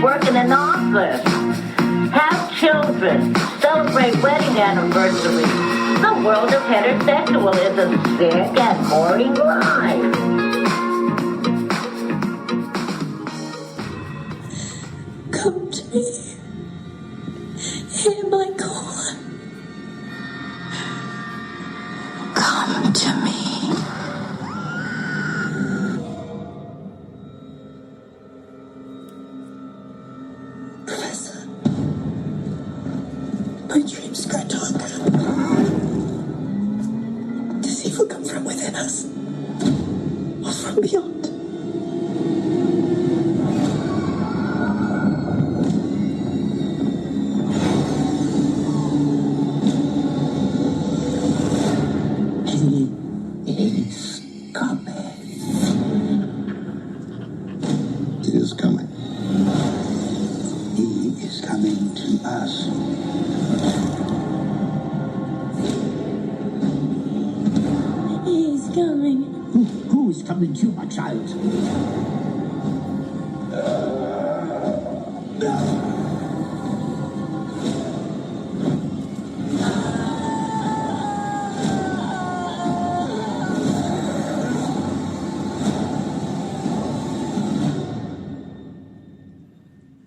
work in an office. Have children. Celebrate wedding anniversaries. The world of heterosexual is a sick and boring life. Come to me. Hear my call. Come to me. Professor, my dreams grow darker. Does evil come from within us or from beyond? Coming to you, my child.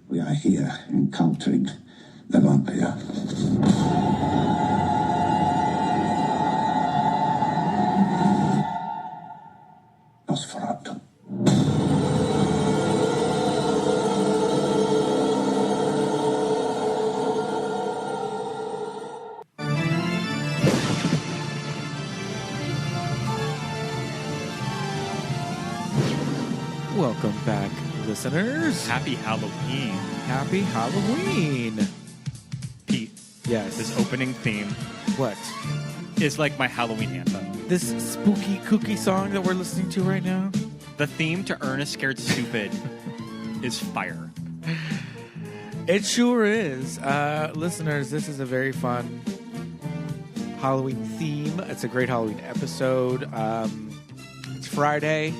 We are here encountering the vampire. Nosferatu. Welcome back, listeners. Happy Halloween. Happy Halloween. Pete. Yes. This opening theme What? is like my Halloween anthem. This spooky cookie song that we're listening to right now? The theme to Ernest Scared Stupid is fire. It sure is. Listeners, this is a very fun Halloween theme. It's a great Halloween episode. It's Friday.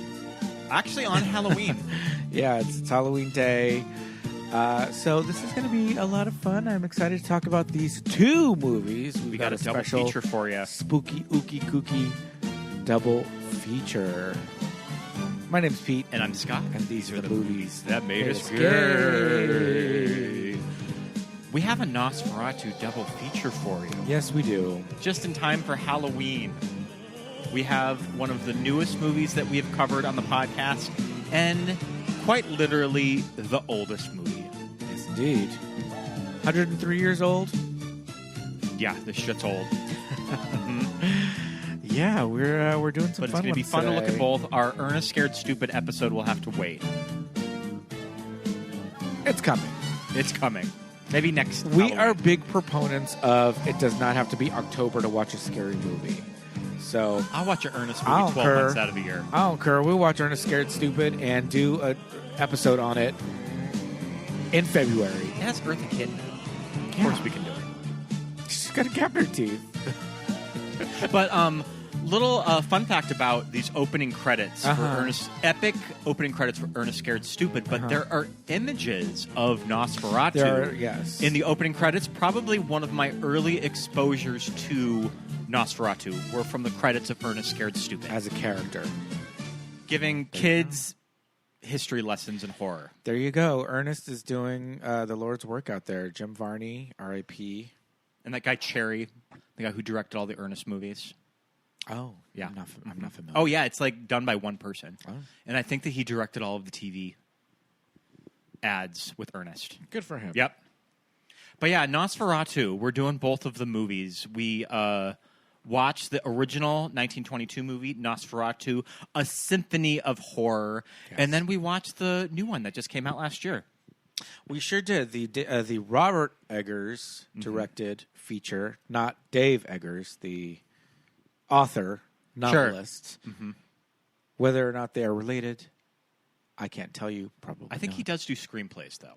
Actually, on Halloween. Yeah, it's Halloween day. So this is going to be a lot of fun. I'm excited to talk about these two movies. We got a double feature for you. Spooky, ooky, kooky double feature. My name's Pete. And I'm Scott. And these are the movies that made us gay. We have a Nosferatu double feature for you. Yes, we do. Just in time for Halloween. We have one of the newest movies that we have covered on the podcast, and quite literally the oldest movie. Yes, indeed. 103 years old? Yeah, this shit's old. Yeah, we're doing some but fun it's going to be fun today. to look at both. Our Ernest Scared Stupid episode will have to wait. It's coming. It's coming. Maybe next We Halloween. are big proponents of it does not have to be October to watch a scary movie. So I'll watch an Ernest movie 12 months out of the year. I don't care. We'll watch Ernest Scared Stupid and do an episode on it in February. It has Eartha Kitt in it. Of course we can do it. She's got a gap in her teeth. But little fun fact about these opening credits for Ernest, epic opening credits for Ernest Scared Stupid, but there are images of Nosferatu There are, yes. in the opening credits. Probably one of my early exposures to Nosferatu were from the credits of Ernest Scared Stupid. As a character. Giving kids history lessons in horror. There you go. Ernest is doing the Lord's work out there. Jim Varney, R.I.P. And that guy Cherry, the guy who directed all the Ernest movies. Oh, yeah. I'm not familiar. Oh, yeah, it's like done by one person. Oh. And I think that he directed all of the TV ads with Ernest. Good for him. Yep. But yeah, Nosferatu, we're doing both of the movies. We watched the original 1922 movie, Nosferatu, A Symphony of Horror. Yes. And then we watched the new one that just came out last year. We sure did. The Robert Eggers directed feature, not Dave Eggers, the author, novelist. Sure. Mm-hmm. Whether or not they are related, I can't tell you. Probably I think not. he does do screenplays, though.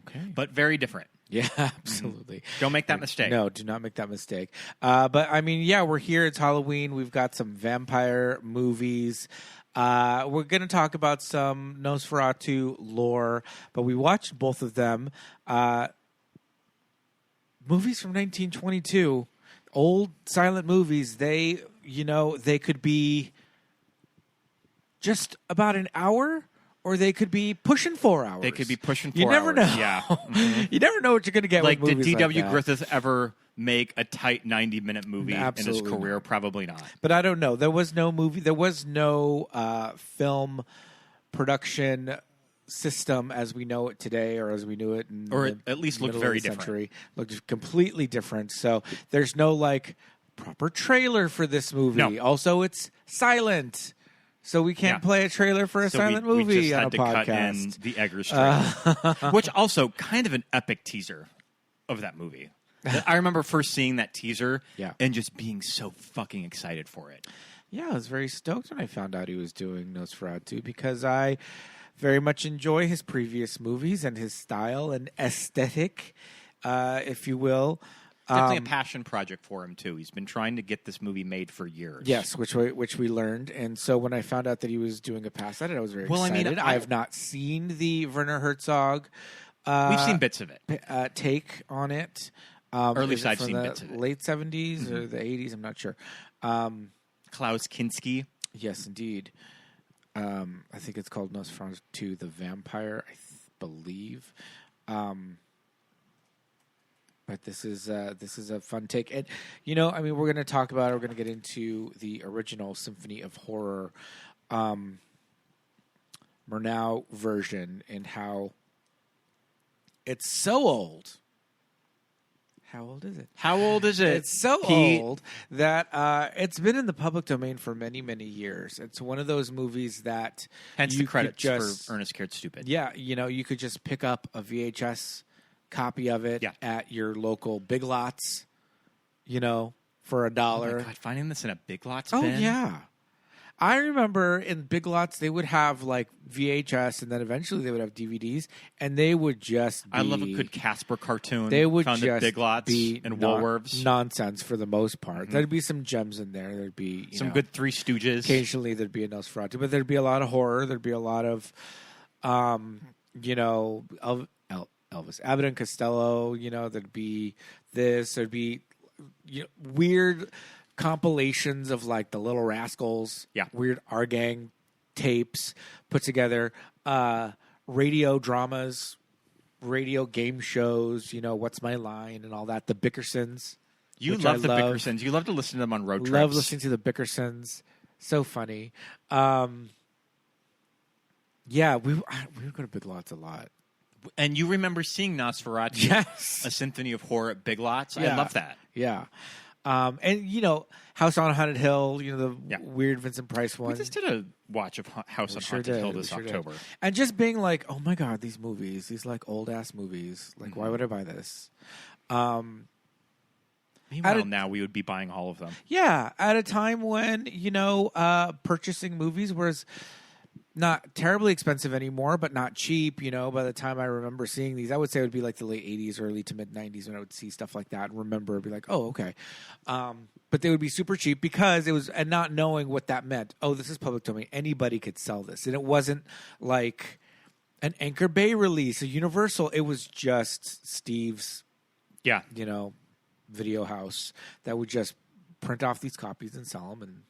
Okay. But very different. Yeah, absolutely. Don't make that mistake. No, do not make that mistake. But, I mean, yeah, we're here. It's Halloween. We've got some vampire movies. We're going to talk about some Nosferatu lore, but we watched both of them. Movies from 1922, old silent movies. They could be just about an hour, or they could be pushing 4 hours. They could be pushing 4 hours. You never know. Yeah. Mm-hmm. You never know what you're going to get Like, with did movies D.W. like that. Griffith ever make a tight 90-minute movie Absolutely in his career? not. Probably not. But I don't know. There was no movie. There was no film production system as we know it today, or as we knew it in Or the at least looked middle very of the different. century. Looked completely different. So there's no like proper trailer for this movie. No. Also, it's silent. So we can't Yeah. play a trailer for a So silent we movie just on had a to podcast. cut in the Eggers trailer, which also kind of an epic teaser of that movie. I remember first seeing that teaser Yeah. and just being so fucking excited for it. Yeah, I was very stoked when I found out he was doing Nosferatu because I very much enjoy his previous movies and his style and aesthetic, if you will. Definitely a passion project for him too. He's been trying to get this movie made for years. Yes, which we learned, and so when I found out that he was doing a pass at it, I was very Well, I mean, excited. I have not seen the Werner Herzog. We've seen bits of it. Take on it. Or at least is it I've from seen the bits of it. late 70s or the 80s. I'm not sure. Klaus Kinski. Yes, indeed. I think it's called Nosferatu the Vampire, I believe. But this is a fun take, and we're going to talk about it. We're going to get into the original Symphony of Horror, Murnau version, and how it's so old. How old is it? How old is it? It's so old that it's been in the public domain for many, many years. It's one of those movies that Hence you the could credits just, for Ernest Scared Stupid. Yeah, you could just pick up a VHS copy of it at your local Big Lots, for $1. Oh my God, finding this in a Big Lots bin? Oh, yeah. I remember in Big Lots, they would have like VHS, and then eventually they would have DVDs, and they would just be... I love a good Casper cartoon. They would found just at Big Lots be and Woolworths. Nonsense for the most part. There'd be some gems in there. There'd be Some good Three Stooges. Occasionally there'd be a Nosferatu, but there'd be a lot of horror. There'd be a lot of, Elvis, Abbott and Costello. There'd be this. There'd be weird compilations of like the Little Rascals. Yeah. Weird Our Gang tapes put together. Radio dramas, radio game shows. What's My Line and all that. The Bickersons. You which love I the Bickersons. You love to listen to them on road trips. Love listening to the Bickersons. So funny. Yeah, we would go to Big Lots a lot. And you remember seeing Nosferatu, Yes. a Symphony of Horror at Big Lots? Yeah. I love that. Yeah. And, House on Haunted Hill, the weird Vincent Price one. We just did a watch of House on Haunted Hill this October. And just being like, oh my God, these movies, these like old ass movies. Like, why would I buy this? Meanwhile, now we would be buying all of them. Yeah. At a time when, purchasing movies was not terribly expensive anymore, but not cheap. By the time I remember seeing these, I would say it would be like the late 80s, early to mid 90s when I would see stuff like that and remember be like, oh, okay. But they would be super cheap because it was, and not knowing what that meant. Oh, this is public domain. Anybody could sell this. And it wasn't like an Anchor Bay release, a Universal. It was just Steve's, video house that would just print off these copies and sell them and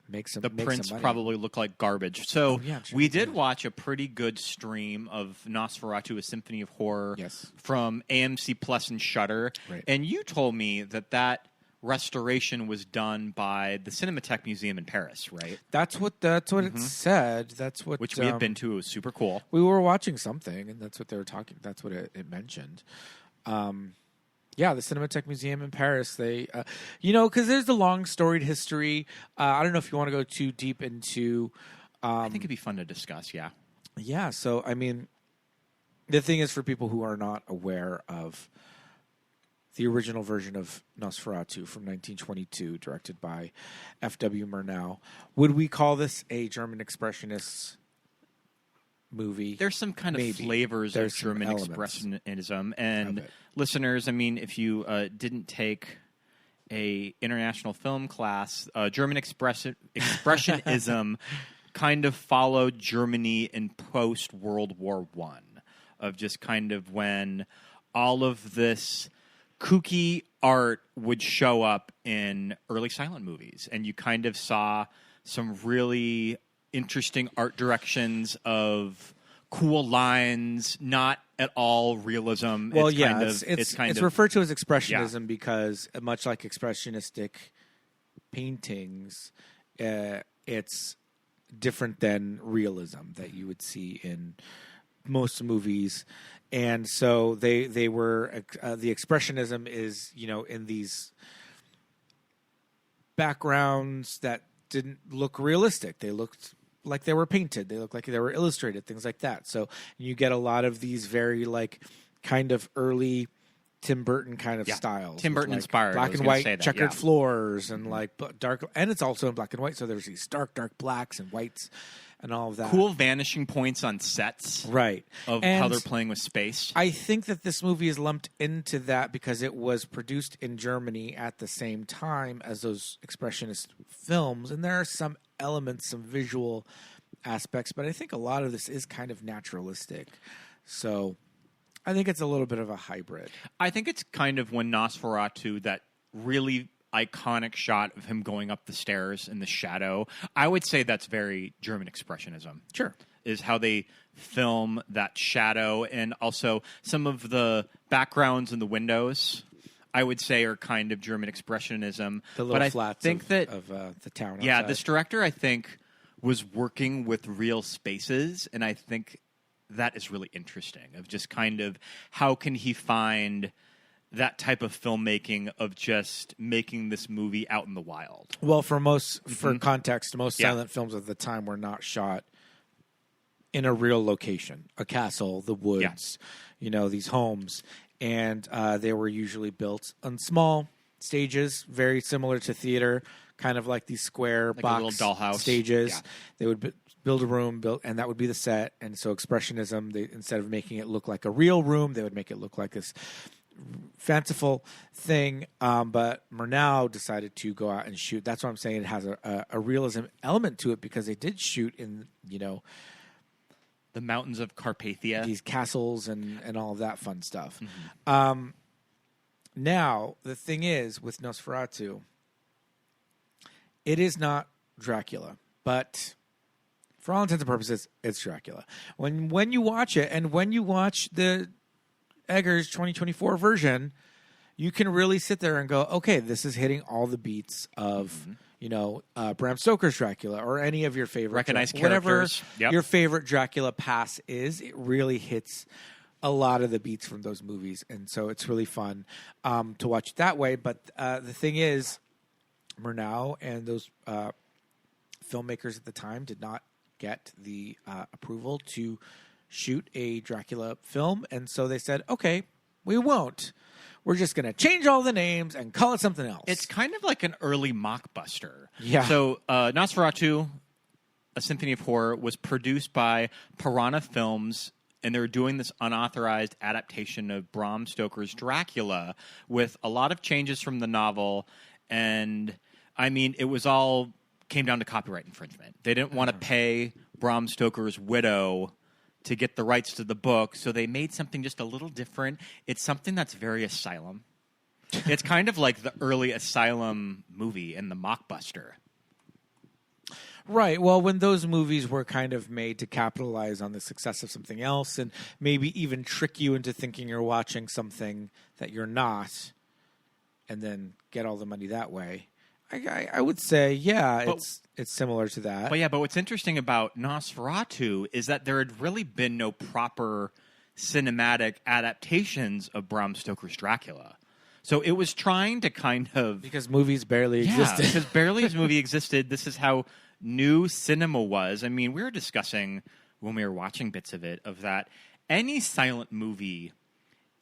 make some. The make prints some money. probably look like garbage. So sure we they did did. watch a pretty good stream of Nosferatu, a Symphony of Horror Yes. from AMC Plus and Shudder. Right. And you told me that restoration was done by the Cinematheque Museum in Paris, right? That's what it said. That's what Which we have been to. It was super cool. We were watching something, and that's what they were talking. That's what it mentioned. Yeah, the Cinematheque Museum in Paris. They, because there's the long storied history. I don't know if you want to go too deep into. I think it'd be fun to discuss. Yeah. Yeah. So I mean, the thing is, for people who are not aware of the original version of Nosferatu from 1922, directed by F.W. Murnau, would we call this a German expressionist movie? There's some kind of Maybe. flavors There's of some German elements expressionism. of And it. listeners, I mean, if you didn't take a international film class, German expressionism kind of followed Germany in post-World War I, of just kind of when all of this kooky art would show up in early silent movies. And you kind of saw some really interesting art directions of cool lines, not at all realism. Well, it's referred to as expressionism because, much like expressionistic paintings, it's different than realism that you would see in most movies. And so they were the expressionism is, in these backgrounds that didn't look realistic. They looked like they were painted. They looked like they were illustrated, things like that. So you get a lot of these very kind of early Tim Burton kind of styles. Tim Burton inspired. Black and white checkered floors and dark, and it's also in black and white. So there's these dark blacks and whites and all of that. Cool vanishing points on sets. Right. Of how they're playing with space. I think that this movie is lumped into that because it was produced in Germany at the same time as those expressionist films. And there are some elements, some visual aspects, but I think a lot of this is kind of naturalistic. So I think it's a little bit of a hybrid. I think it's kind of when Nosferatu, that really iconic shot of him going up the stairs in the shadow, I would say that's very German expressionism. Sure. Is how they film that shadow, and also some of the backgrounds in the windows, I would say, are kind of German expressionism. The little flats of the town outside. Yeah, this director, I think, was working with real spaces, and I think that is really interesting, of just kind of how can he find that type of filmmaking of just making this movie out in the wild. Well, for context, most silent films at the time were not shot in a real location, a castle, the woods, these homes. And they were usually built on small stages, very similar to theater, kind of like these square box little dollhouse stages. Yeah. They would build a room, and that would be the set. And so expressionism, instead of making it look like a real room, they would make it look like this fanciful thing. But Murnau decided to go out and shoot. That's what I'm saying. It has a realism element to it because they did shoot in, the mountains of Carpathia, these castles and all of that fun stuff. Mm-hmm. Now, the thing is, with Nosferatu, it is not Dracula, but for all intents and purposes, it's Dracula. When you watch it, and when you watch the Eggers 2024 version, you can really sit there and go, okay, this is hitting all the beats of, Bram Stoker's Dracula or any of your favorite recognized characters. Whatever your favorite Dracula pass is, it really hits a lot of the beats from those movies. And so it's really fun to watch it that way. But the thing is, Murnau and those filmmakers at the time did not get the approval to shoot a Dracula film, and so they said, okay, we won't. We're just going to change all the names and call it something else. It's kind of like an early mockbuster. Yeah. So Nosferatu, A Symphony of Horror, was produced by Piranha Films, and they were doing this unauthorized adaptation of Bram Stoker's Dracula with a lot of changes from the novel. And, I mean, it was all came down to copyright infringement. They didn't want to pay Bram Stoker's widow to get the rights to the book, so they made something just a little different. It's something that's very Asylum. It's kind of like the early Asylum movie and the mockbuster. Right. Well, when those movies were kind of made to capitalize on the success of something else and maybe even trick you into thinking you're watching something that you're not and then get all the money that way, I would say, it's similar to that. But what's interesting about Nosferatu is that there had really been no proper cinematic adaptations of Bram Stoker's Dracula. So it was trying to kind of... Because movies barely existed. Yeah, because barely this movie existed. This is how new cinema was. I mean, we were discussing when we were watching bits of it, of that any silent movie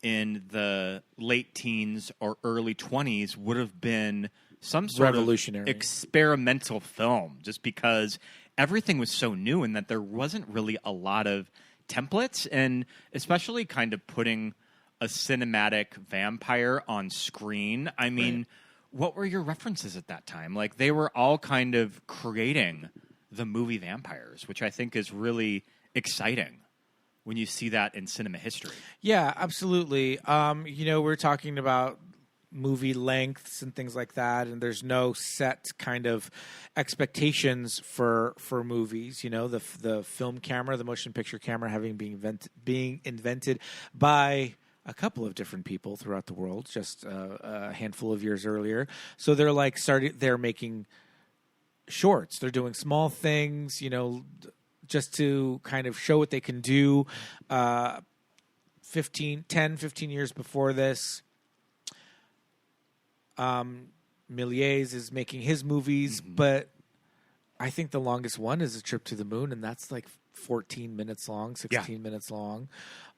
in the late teens or early 20s would have been some sort of experimental film, just because everything was so new and that there wasn't really a lot of templates, and especially kind of putting a cinematic vampire on screen. I mean, what were your references at that time? Like, they were all kind of creating the movie vampires, which I think is really exciting when you see that in cinema history. Yeah, absolutely. We're talking about movie lengths and things like that, and there's no set kind of expectations for movies. The film camera, the motion picture camera, being invented by a couple of different people throughout the world, just a handful of years earlier. So they're making shorts. They're doing small things, just to kind of show what they can do. 15 years before this, Méliès is making his movies, but I think the longest one is A Trip to the Moon, and that's like 14 minutes long, 16 minutes long.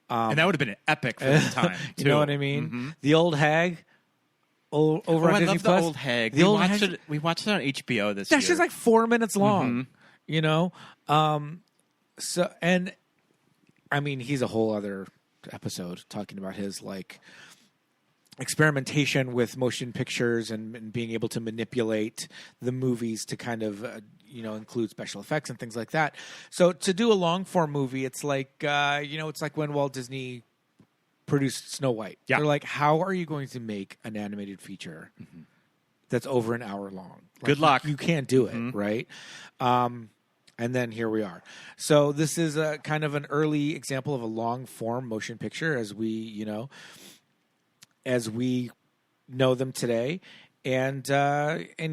And that would have been an epic for the time, too. You know what I mean? Mm-hmm. The Old Hag over on Disney+. I love the Old Hag. We watched it on HBO this year. That's just like 4 minutes long, So, and I mean, he's a whole other episode talking about his like experimentation with motion pictures and being able to manipulate the movies to kind of include special effects and things like that. So to do a long form movie, it's like it's like when Walt Disney produced Snow White. Yeah. They're like, how are you going to make an animated feature that's over an hour long? Like, Good luck. You can't do it, right? And then here we are. So this is a kind of an early example of a long form motion picture as we know them today. And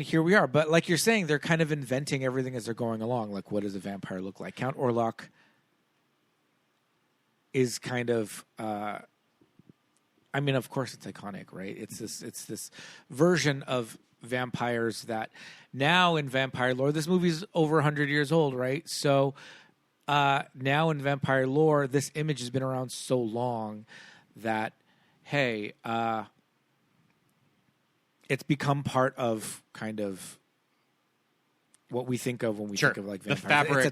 here we are. But like you're saying, they're kind of inventing everything as they're going along. Like, what does a vampire look like? Count Orlok is kind of of course it's iconic, right? It's this version of vampires that now in vampire lore, this movie's over 100 years old, right? So now in vampire lore, this image has been around so long that, hey, it's become part of kind of what we think of when we think of like vampires. The fabric.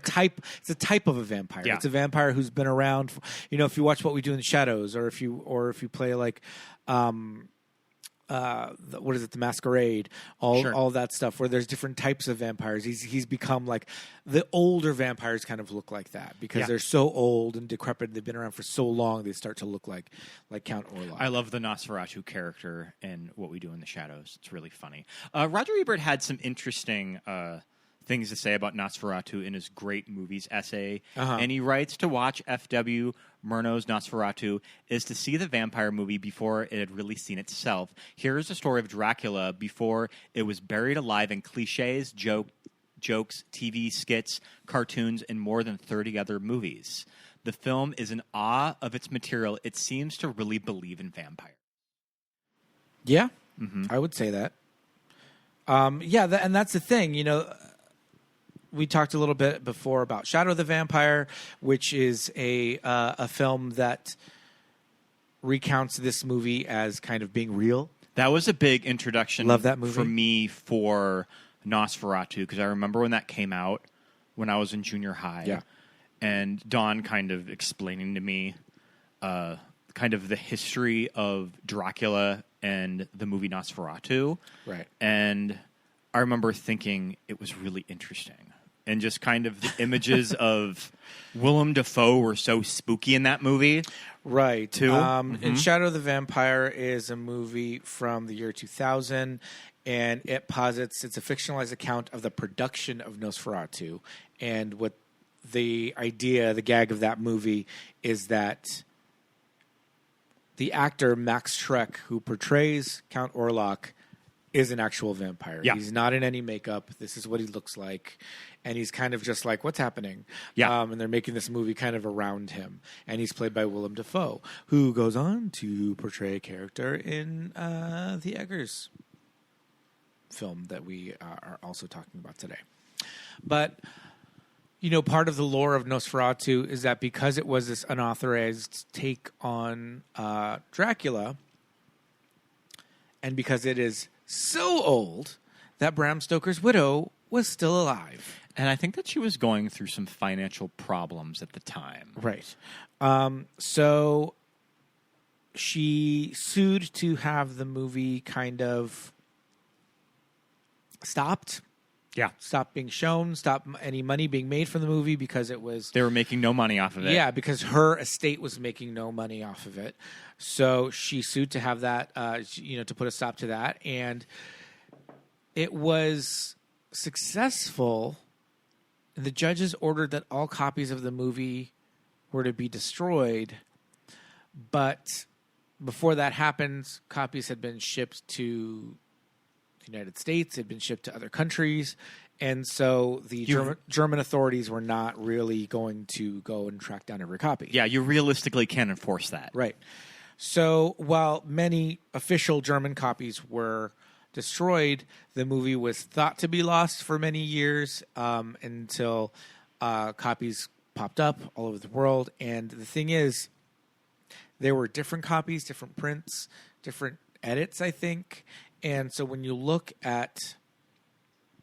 It's a type of a vampire. Yeah. It's a vampire who's been around. If you watch What We Do in the Shadows, or if you play like, what is it, The Masquerade, all that stuff, where there's different types of vampires. He's become like the older vampires kind of look like that because they're so old and decrepit. They've been around for so long. They start to look like Count Orlok. I love the Nosferatu character in What We Do in the Shadows. It's really funny. Roger Ebert had some interesting things to say about Nosferatu in his Great Movies essay. And he writes, to watch F.W. Murnau's Nosferatu is to see the vampire movie before it had really seen itself. Here is the story of Dracula before it was buried alive in cliches, jokes, TV skits, cartoons, and more than 30 other movies. The film is in awe of its material. It seems to really believe in vampires. Yeah, I would say that. And that's the thing, we talked a little bit before about Shadow of the Vampire, which is a film that recounts this movie as kind of being real. That was a big introduction. Love that movie. For me for Nosferatu, because I remember when that came out when I was in junior high. Yeah. And Dawn kind of explaining to me kind of the history of Dracula and the movie Nosferatu. Right. And I remember thinking it was really interesting. And just kind of the images of Willem Dafoe were so spooky in that movie. Right. Too. And Shadow of the Vampire is a movie from the year 2000, and it posits, it's a fictionalized account of the production of Nosferatu. And what the idea, the gag of that movie is that the actor Max Schreck, who portrays Count Orlok, is an actual vampire. Yeah. He's not in any makeup. This is what he looks like. And he's kind of just like, what's happening? Yeah. And they're making this movie kind of around him. And he's played by Willem Dafoe, who goes on to portray a character in the Eggers film that we are also talking about today. But, part of the lore of Nosferatu is that because it was this unauthorized take on Dracula, and because it is so old that Bram Stoker's widow was still alive. And I think that she was going through some financial problems at the time. Right. So she sued to have the movie kind of stopped. Yeah. Stopped being shown, stopped any money being made from the movie because it was... They were making no money off of it. Yeah, because her estate was making no money off of it. So she sued to have that, to put a stop to that. And it was successful. And the judges ordered that all copies of the movie were to be destroyed. But before that happened, copies had been shipped to the United States, had been shipped to other countries. And so the German authorities were not really going to go and track down every copy. Yeah, you realistically can't enforce that. Right. So while many official German copies were destroyed, the movie was thought to be lost for many years until copies popped up all over the world. And the thing is, there were different copies, different prints, different edits, I think. And so when you look at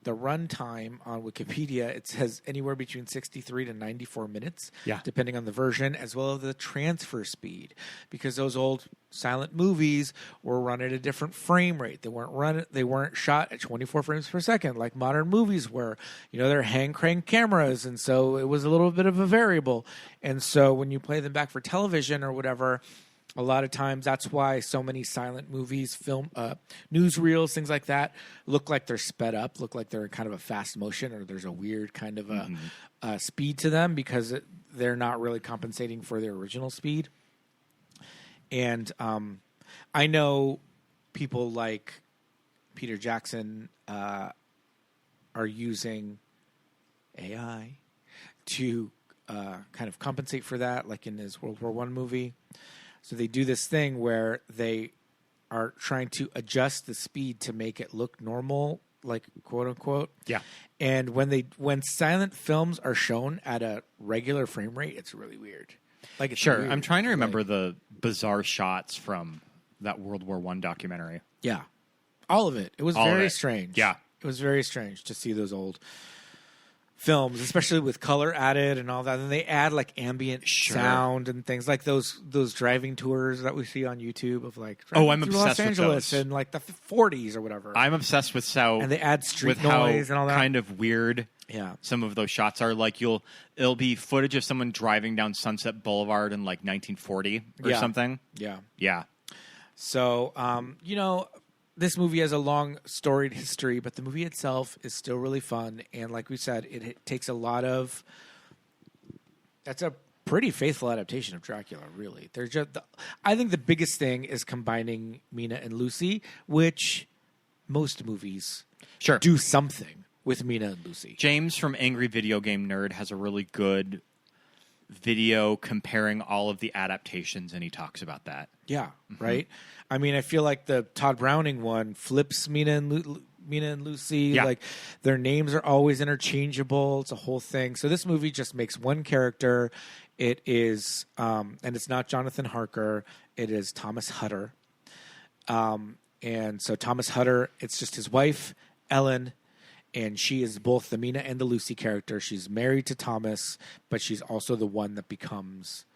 the runtime on Wikipedia, it says anywhere between 63 to 94 minutes, depending on the version, as well as the transfer speed, because those old silent movies were run at a different frame rate. They weren't shot at 24 frames per second like modern movies were. They're hand crank cameras, and so it was a little bit of a variable. And so when you play them back for television or whatever, a lot of times that's why so many silent movies, film, newsreels, things like that, look like they're sped up, look like they're kind of a fast motion, or there's a weird kind of a speed to them because they're not really compensating for their original speed. And I know people like Peter Jackson are using AI to kind of compensate for that, like in his World War I movie. So they do this thing where they are trying to adjust the speed to make it look normal, like quote unquote. Yeah. And when silent films are shown at a regular frame rate, it's really weird. Like it's Sure. weird. I'm trying to remember the bizarre shots from that World War I documentary. Yeah. All of it. It was very strange. Yeah. It was very strange to see those old films, especially with color added and all that. And they add like ambient sound and things like those driving tours that we see on YouTube of like I'm through obsessed Los Angeles with those. in like the 40s or whatever. I'm obsessed with how and they add street with noise how and all that. kind of weird some of those shots are. Like it'll be footage of someone driving down Sunset Boulevard in like 1940 or something. Yeah. So this movie has a long storied history, but the movie itself is still really fun. And like we said, it takes a lot of... That's a pretty faithful adaptation of Dracula, really. I think the biggest thing is combining Mina and Lucy, which most movies do something with Mina and Lucy. James from Angry Video Game Nerd has a really good video comparing all of the adaptations, and he talks about that. Yeah, right? I mean, I feel like the Todd Browning one flips Mina and Lucy. Yeah. Like, their names are always interchangeable. It's a whole thing. So this movie just makes one character. It is, and it's not Jonathan Harker. It is Thomas Hutter. And so Thomas Hutter, it's just his wife, Ellen, and she is both the Mina and the Lucy character. She's married to Thomas, but she's also the one that becomes...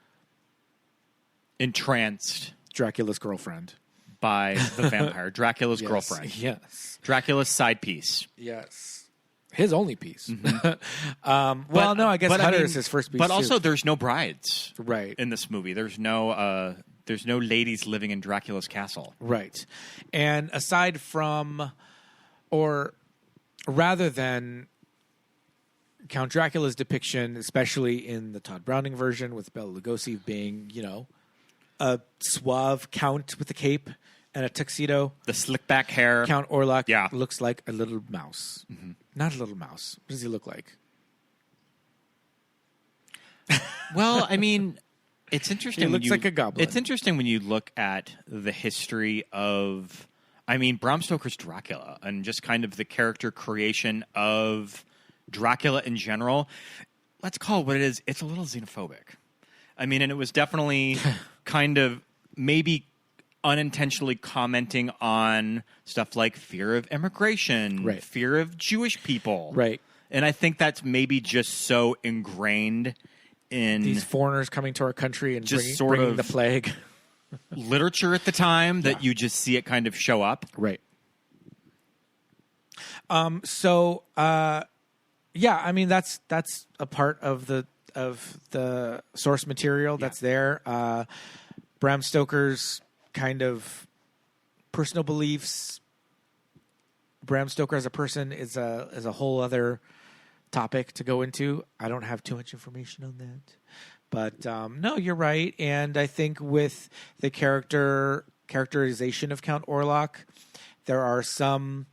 entranced Dracula's girlfriend. By the vampire. Dracula's girlfriend. Yes. Dracula's side piece. Yes. His only piece. I guess Hutter is his first piece. But also, there's no brides right in this movie. There's no ladies living in Dracula's castle. Right. And aside from, or rather than Count Dracula's depiction, especially in the Todd Browning version with Bela Lugosi being, a suave count with a cape and a tuxedo. The slick back hair. Count Orlok looks like a little mouse. Mm-hmm. Not a little mouse. What does he look like? Well, I mean, it's interesting. He looks like a goblin. It's interesting when you look at the history of, Bram Stoker's Dracula and just kind of the character creation of Dracula in general. Let's call it what it is. It's a little xenophobic. And it was definitely kind of maybe unintentionally commenting on stuff like fear of immigration, fear of Jewish people. Right. And I think that's maybe just so ingrained in... these foreigners coming to our country and just bringing the plague. literature at the time that you just see it kind of show up. Right. Yeah, I mean that's a part of the source material that's there. Bram Stoker's kind of personal beliefs. Bram Stoker as a person is a whole other topic to go into. I don't have too much information on that, but no, you're right. And I think with the characterization of Count Orlok, there are some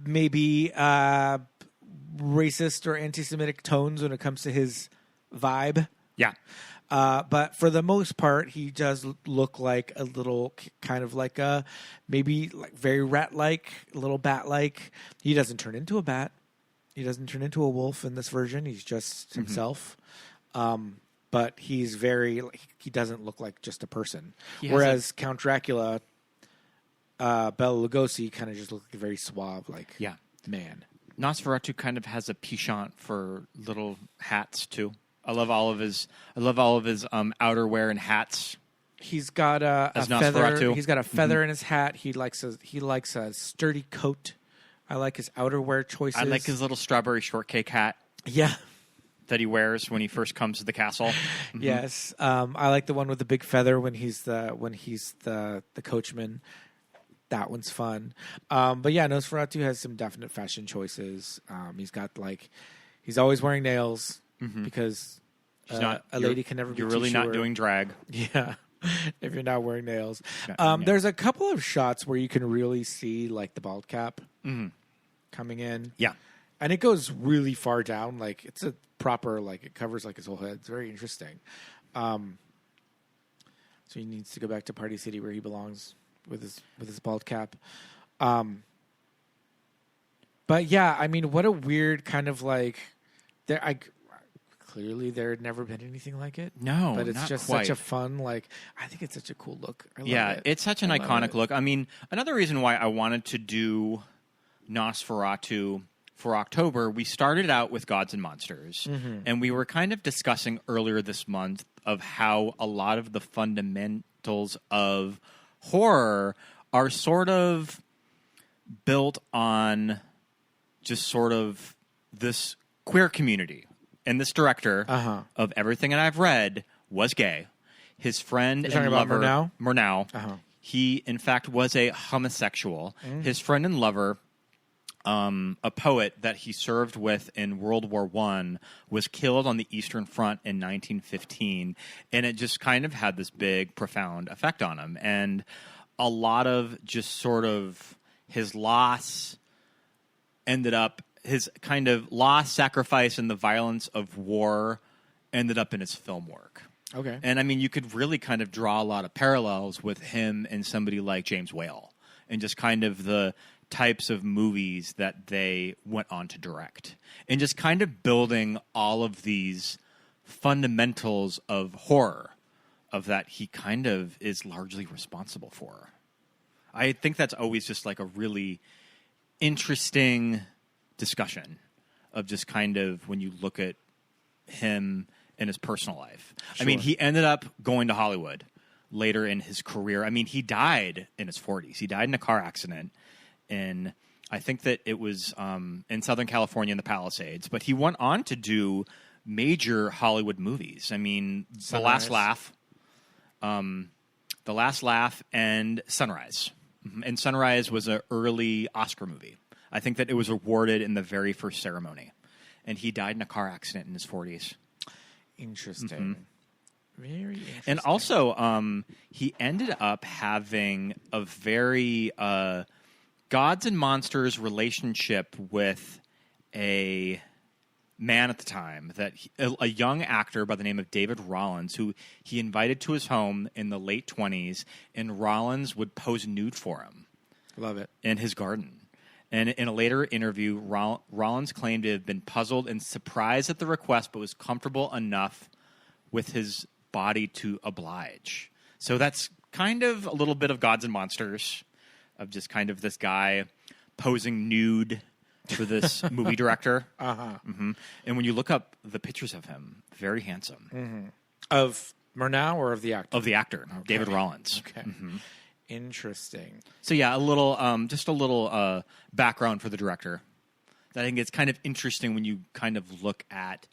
maybe racist or anti-Semitic tones when it comes to his vibe. Yeah. But for the most part, he does look like a little kind of like a maybe like very rat-like, a little bat-like. He doesn't turn into a bat. He doesn't turn into a wolf in this version. He's just himself. But he's he doesn't look like just a person. Whereas Count Dracula, Bela Lugosi kind of just looks like a very suave, man. Nosferatu kind of has a penchant for little hats too. I love all of his outerwear and hats. He's got a feather. Nosferatu. He's got a feather in his hat. He likes a sturdy coat. I like his outerwear choices. I like his little strawberry shortcake hat. Yeah. That he wears when he first comes to the castle. Mm-hmm. Yes. I like the one with the big feather when he's the coachman. That one's fun. But yeah, Nosferatu has some definite fashion choices. He's always wearing nails because a lady can never be You're too really sure. not doing drag. Yeah. If you're not wearing nails. There's a couple of shots where you can really see like the bald cap coming in. Yeah. And it goes really far down. Like it's a proper, like it covers like his whole head. It's very interesting. So he needs to go back to Party City where he belongs with his bald cap. But yeah, I mean, what a weird kind of like clearly there had never been anything like it. No, but it's not just quite. such a fun, like, I think it's such a cool look. I love it. It's such an iconic look. I mean, another reason why I wanted to do Nosferatu for October, we started out with Gods and Monsters, and we were kind of discussing earlier this month of how a lot of the fundamentals of horror are sort of built on just sort of this queer community. And this director of everything that I've read was gay. His friend and lover, Murnau, he in fact was a homosexual. His friend and lover, a poet that he served with in World War I, was killed on the Eastern Front in 1915, and it just kind of had this big, profound effect on him. And a lot of just sort of his loss ended up, his kind of loss, sacrifice, and the violence of war ended up in his film work. Okay. And I mean, you could really kind of draw a lot of parallels with him and somebody like James Whale, and just kind of the types of movies that they went on to direct, and just kind of building all of these fundamentals of horror of that he kind of is largely responsible for. I think that's always just like a really interesting discussion of just kind of when you look at him in his personal life. Sure. I mean, he ended up going to Hollywood later in his career. I mean, he died in his 40s. He died in a car accident in, I think that it was in Southern California in the Palisades. But he went on to do major Hollywood movies. I mean, The Last Laugh, and Sunrise. And Sunrise was an early Oscar movie. I think that it was awarded in the very first ceremony. And he died in a car accident in his 40s. Interesting. Very interesting. And also, he ended up having a very Gods and Monsters relationship with a man at the time, that a young actor by the name of David Rollins, who he invited to his home in the late 20s, and Rollins would pose nude for him. Love it. In his garden. And in a later interview, Rollins claimed to have been puzzled and surprised at the request, but was comfortable enough with his body to oblige. So that's kind of a little bit of Gods and Monsters, of just kind of this guy posing nude for this movie director. And when you look up the pictures of him, very handsome. Of Murnau or of the actor? Of the actor, okay. David Rollins. Okay. Interesting. So yeah, a little, just a little background for the director. I think it's kind of interesting when you kind of look at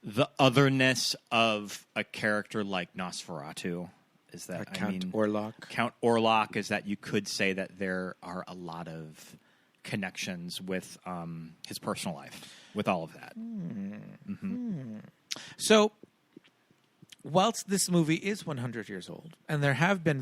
the otherness of a character like Nosferatu. Is that Count Orlok? Count Orlok is that you could say that there are a lot of connections with his personal life, with all of that. So, whilst this movie is 100 years old, and there have been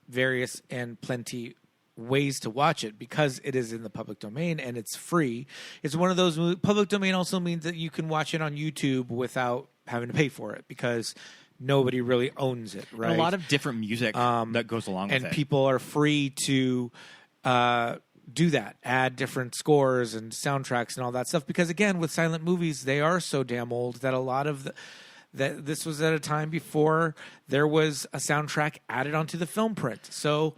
various and plenty ways to watch it because it is in the public domain and it's free. It's one of those public domain also means that you can watch it on YouTube without having to pay for it because nobody really owns it, right? And a lot of different music that goes along with it. And people are free to do that, add different scores and soundtracks and all that stuff because again, with silent movies, they are so damn old that a lot of that this was at a time before there was a soundtrack added onto the film print. So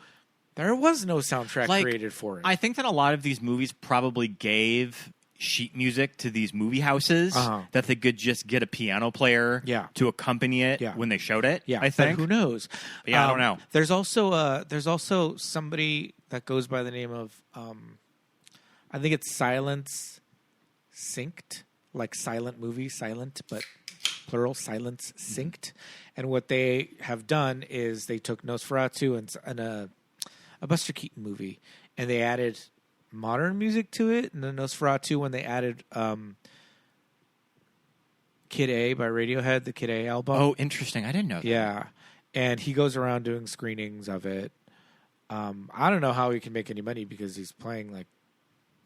there was no soundtrack created for it. I think that a lot of these movies probably gave sheet music to these movie houses that they could just get a piano player to accompany it when they showed it. Yeah, I think. But who knows? But yeah, I don't know. There's also somebody that goes by the name of I think it's Silence Synced, like silent movie, silent, but plural, Silence Synced. And what they have done is they took Nosferatu and a Buster Keaton movie, and they added modern music to it. And then Nosferatu, when they added Kid A by Radiohead, the Kid A album. Oh, interesting. I didn't know that. Yeah. And he goes around doing screenings of it. I don't know how he can make any money because he's playing like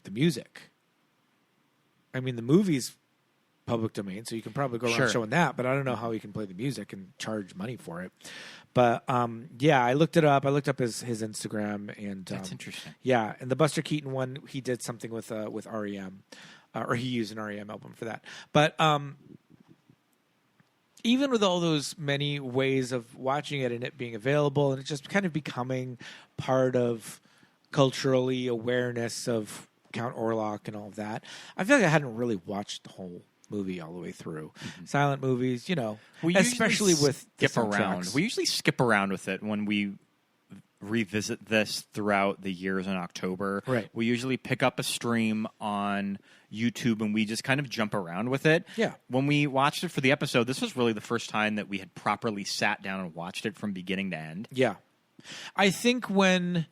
the music. I mean, the movie's public domain, so you can probably go around showing that, but I don't know how he can play the music and charge money for it. But yeah, I looked it up. I looked up his Instagram, and that's interesting. Yeah, and the Buster Keaton one, he did something with REM, or he used an REM album for that. But even with all those many ways of watching it and it being available, and it just kind of becoming part of culturally awareness of Count Orlok and all of that, I feel like I hadn't really watched the whole movie all the way through. Silent movies, especially with skip around. We usually skip around with it when we revisit this throughout the years in October. Right. We usually pick up a stream on YouTube and we just kind of jump around with it. Yeah. When we watched it for the episode, this was really the first time that we had properly sat down and watched it from beginning to end. Yeah. I think when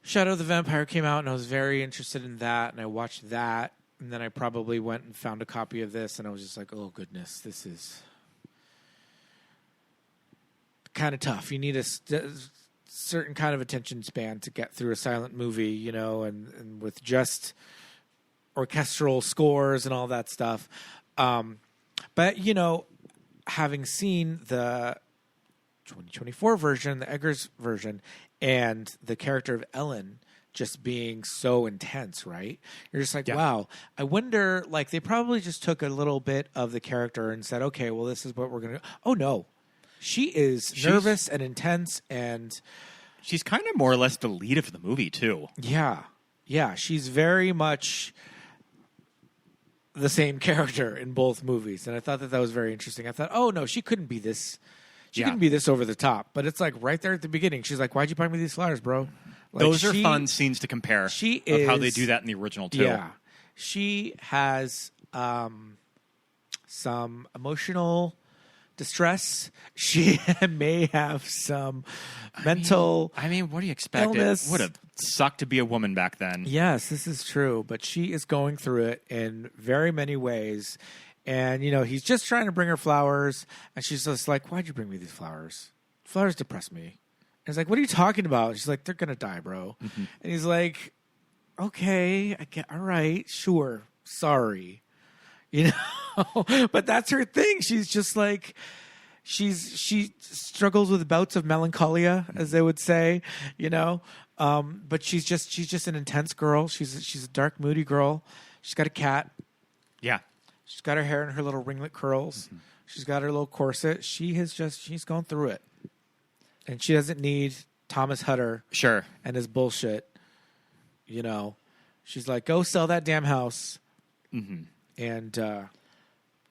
Shadow of the Vampire came out and I was very interested in that and I watched that, and then I probably went and found a copy of this, and I was just like, oh, goodness, this is kind of tough. You need a certain kind of attention span to get through a silent movie, and with just orchestral scores and all that stuff. But, having seen the 2024 version, the Eggers version, and the character of Ellen just being so intense, right? You're just like, wow. I wonder, they probably just took a little bit of the character and said, okay, well, this is what we're going to do. Oh, no. She's nervous and intense, and she's kind of more or less the lead of the movie, too. Yeah. Yeah, she's very much the same character in both movies, and I thought that was very interesting. I thought, oh, no, she couldn't be this. She couldn't be this over the top. But it's right there at the beginning. She's like, why'd you buy me these flowers, bro? Those are fun scenes to compare of how they do that in the original, too. Yeah. She has some emotional distress. She may have some mental what do you expect? illness. It would have sucked to be a woman back then. Yes, this is true. But she is going through it in very many ways. And, he's just trying to bring her flowers. And she's just like, why'd you bring me these flowers? Flowers depress me. And he's like, what are you talking about? She's like, they're going to die, bro. Mm-hmm. And he's like, okay, all right, sure, sorry. But that's her thing. She's just like, she struggles with bouts of melancholia, as they would say, but she's just an intense girl. She's a dark, moody girl. She's got a cat. Yeah. She's got her hair in her little ringlet curls. Mm-hmm. She's got her little corset. She's going through it. And she doesn't need Thomas Hutter and his bullshit. She's like, go sell that damn house and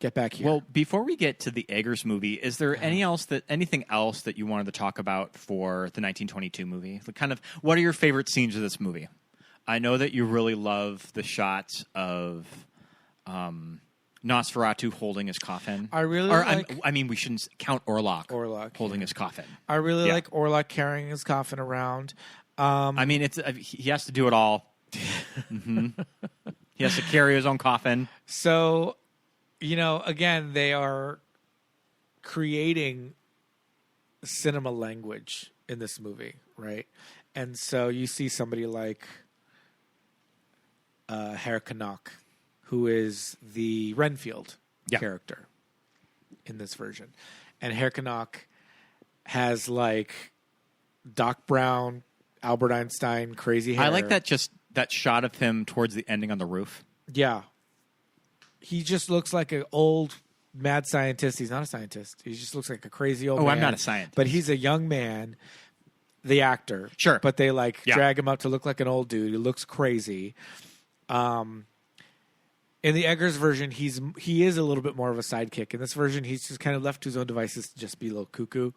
Get back here. Well, before we get to the Eggers movie, is there anything else that you wanted to talk about for the 1922 movie? What are your favorite scenes of this movie? I know that you really love the shots of Nosferatu holding his coffin. I really we shouldn't count Orlok. Holding his coffin. I really like Orlok carrying his coffin around. He has to do it all. Mm-hmm. He has to carry his own coffin. So, again, they are creating cinema language in this movie, right? And so you see somebody like Herr Canuck, who is the Renfield character in this version. And Herr Canuck has Doc Brown, Albert Einstein, crazy hair. I like that shot of him towards the ending on the roof. Yeah. He just looks like an old mad scientist. He's not a scientist. He just looks like a crazy old man. I'm not a scientist. But he's a young man, the actor. Sure. But they drag him up to look like an old dude. He looks crazy. In the Eggers version, he is a little bit more of a sidekick. In this version, he's just kind of left to his own devices to just be a little cuckoo.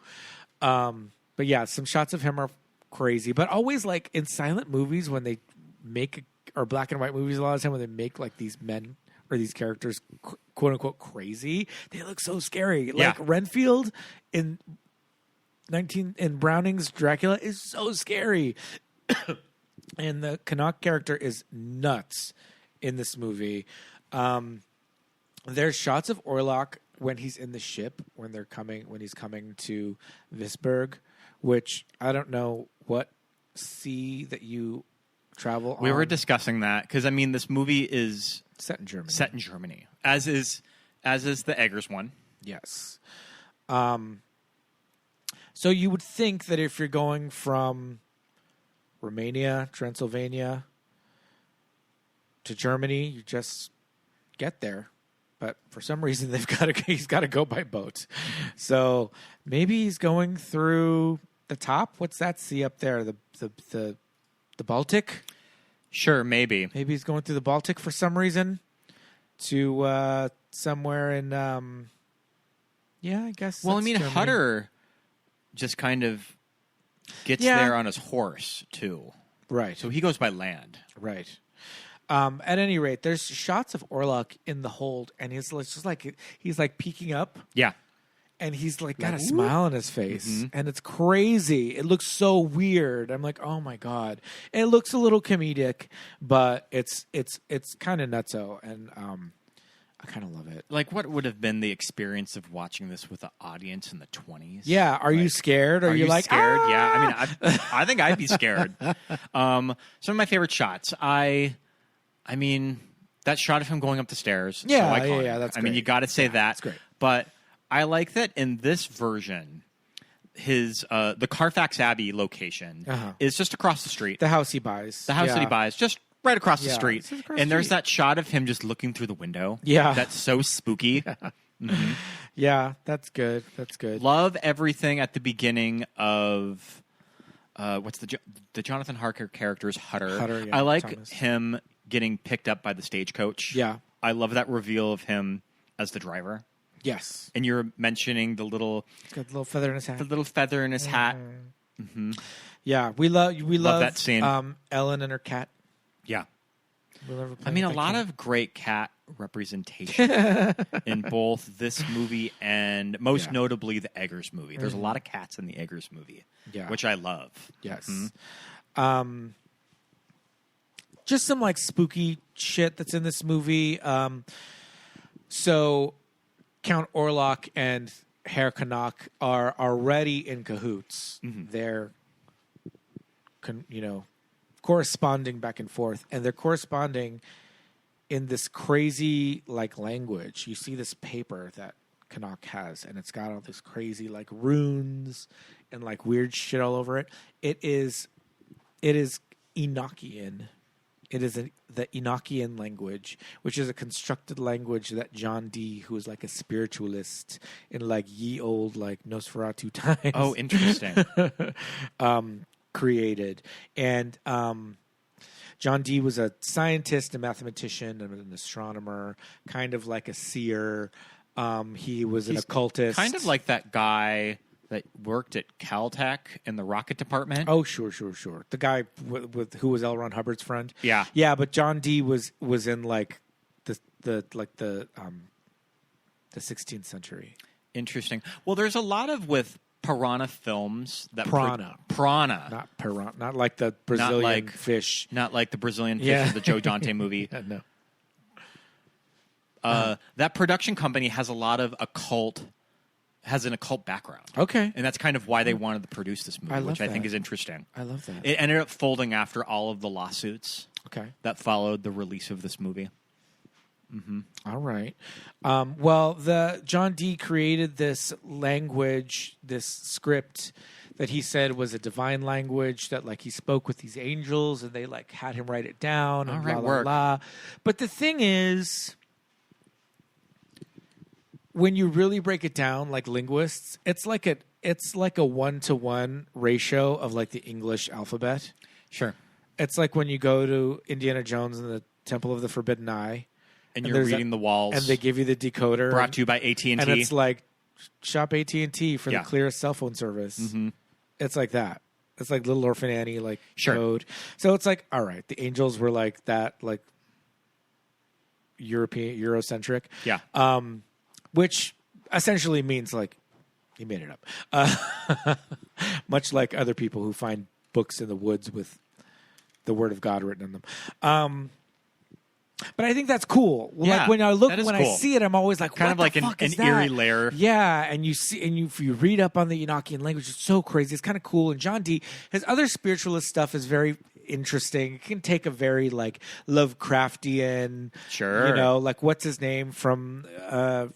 But yeah, some shots of him are crazy. But always in silent movies when they make, or black and white movies a lot of time when they make these men or these characters quote unquote crazy, they look so scary. Yeah. Renfield in Browning's Dracula is so scary. And the Canuck character is nuts in this movie. There's shots of Orlok when he's in the ship, when he's coming to Visburg, which I don't know what sea that you travel on. We were discussing that because this movie is set in Germany. As is the Eggers one. Yes. So you would think that if you're going from Romania, Transylvania to Germany, you just get there. But for some reason, he's got to go by boat. So maybe he's going through the top. What's that sea up there? The Baltic? Sure, maybe. Maybe he's going through the Baltic for some reason to somewhere in. I guess. Well, Germany. Hutter just kind of gets there on his horse too, right? So he goes by land, right? At any rate, there's shots of Orlok in the hold, and he's peeking up. Yeah. And he's got a smile on his face, and it's crazy. It looks so weird. I'm like, oh my God. And it looks a little comedic, but it's kind of nutso, and I kind of love it. What would have been the experience of watching this with the audience in the 20s? Yeah. Are you scared? Are you scared? Ah! Yeah. I think I'd be scared. Some of my favorite shots. That shot of him going up the stairs. Yeah, so iconic. yeah, that's great. You got to say that. That's great. But I like that in this version, his the Carfax Abbey location is just across the street. The house he buys. That he buys, just right across the street. And there's that shot of him just looking through the window. Yeah. That's so spooky. Mm-hmm. Yeah, that's good. That's good. Love everything at the beginning of what's the Jonathan Harker character's Hutter. Yeah, I like Thomas. him getting picked up by the stagecoach. Yeah. I love that reveal of him as the driver. Yes. And you're mentioning the little... He's got the little feather in his hat. The little feather in his hat. Mm-hmm. Yeah, we love that scene. Ellen and her cat. Yeah. A lot of great cat representation in both this movie and most notably the Eggers movie. There's a lot of cats in the Eggers movie, which I love. Yes. Just some spooky shit that's in this movie. So Count Orlok and Herr Canuck are already in cahoots. Mm-hmm. They're, corresponding back and forth, and they're corresponding in this crazy language. You see this paper that Canuck has, and it's got all this crazy runes and weird shit all over it. It is Enochian. It is the Enochian language, which is a constructed language that John Dee, who is a spiritualist in ye old Nosferatu times. Oh, interesting. Created. And John Dee was a scientist, a mathematician, and an astronomer, kind of like a seer. He was an He's occultist. Kind of like that guy that worked at Caltech in the rocket department. Oh, sure. The guy with who was L. Ron Hubbard's friend. Yeah. Yeah, but John Dee was in like the 16th century. Interesting. Well, there's a lot of with Piranha films that Piranha. Piranha. Not like the Brazilian like- fish. Not like the Brazilian fish Yeah. of the Joe Dante movie. No. That production company has a lot of has an occult background. Okay. And that's kind of why they wanted to produce this movie, I love which I think that. is interesting. I love that. It ended up folding after all of the lawsuits Okay. that followed the release of this movie. All right. Well, the John Dee created this language, this script that he said was a divine language that like he spoke with these angels and they like had him write it down and All right, blah, blah, work. blah. But the thing is, when you really break it down like linguists, it's like a 1-to-1 ratio of like the English alphabet. Sure. It's like when you go to Indiana Jones and the Temple of the Forbidden Eye. And you're there's reading the walls. And they give you the decoder. brought to you by AT&T. And it's like, shop AT&T for Yeah. the clearest cell phone service. Mm-hmm. It's like that. It's like Little Orphan Annie, like Sure. code. So it's like, all right, the angels were like that, like Eurocentric. Yeah. Which essentially means like he made it up. Much like other people who find books in the woods with the word of God written in them. But I think that's cool. Yeah, Like when I cool. see it, I'm always like, Kind what of like the fuck an is that? eerie layer. Yeah, and you see, and if you read up on the Enochian language, it's so crazy. It's kind of cool. And John Dee, his other spiritualist stuff is very interesting. It can take a very like Lovecraftian, Sure. you know, like what's his name from L.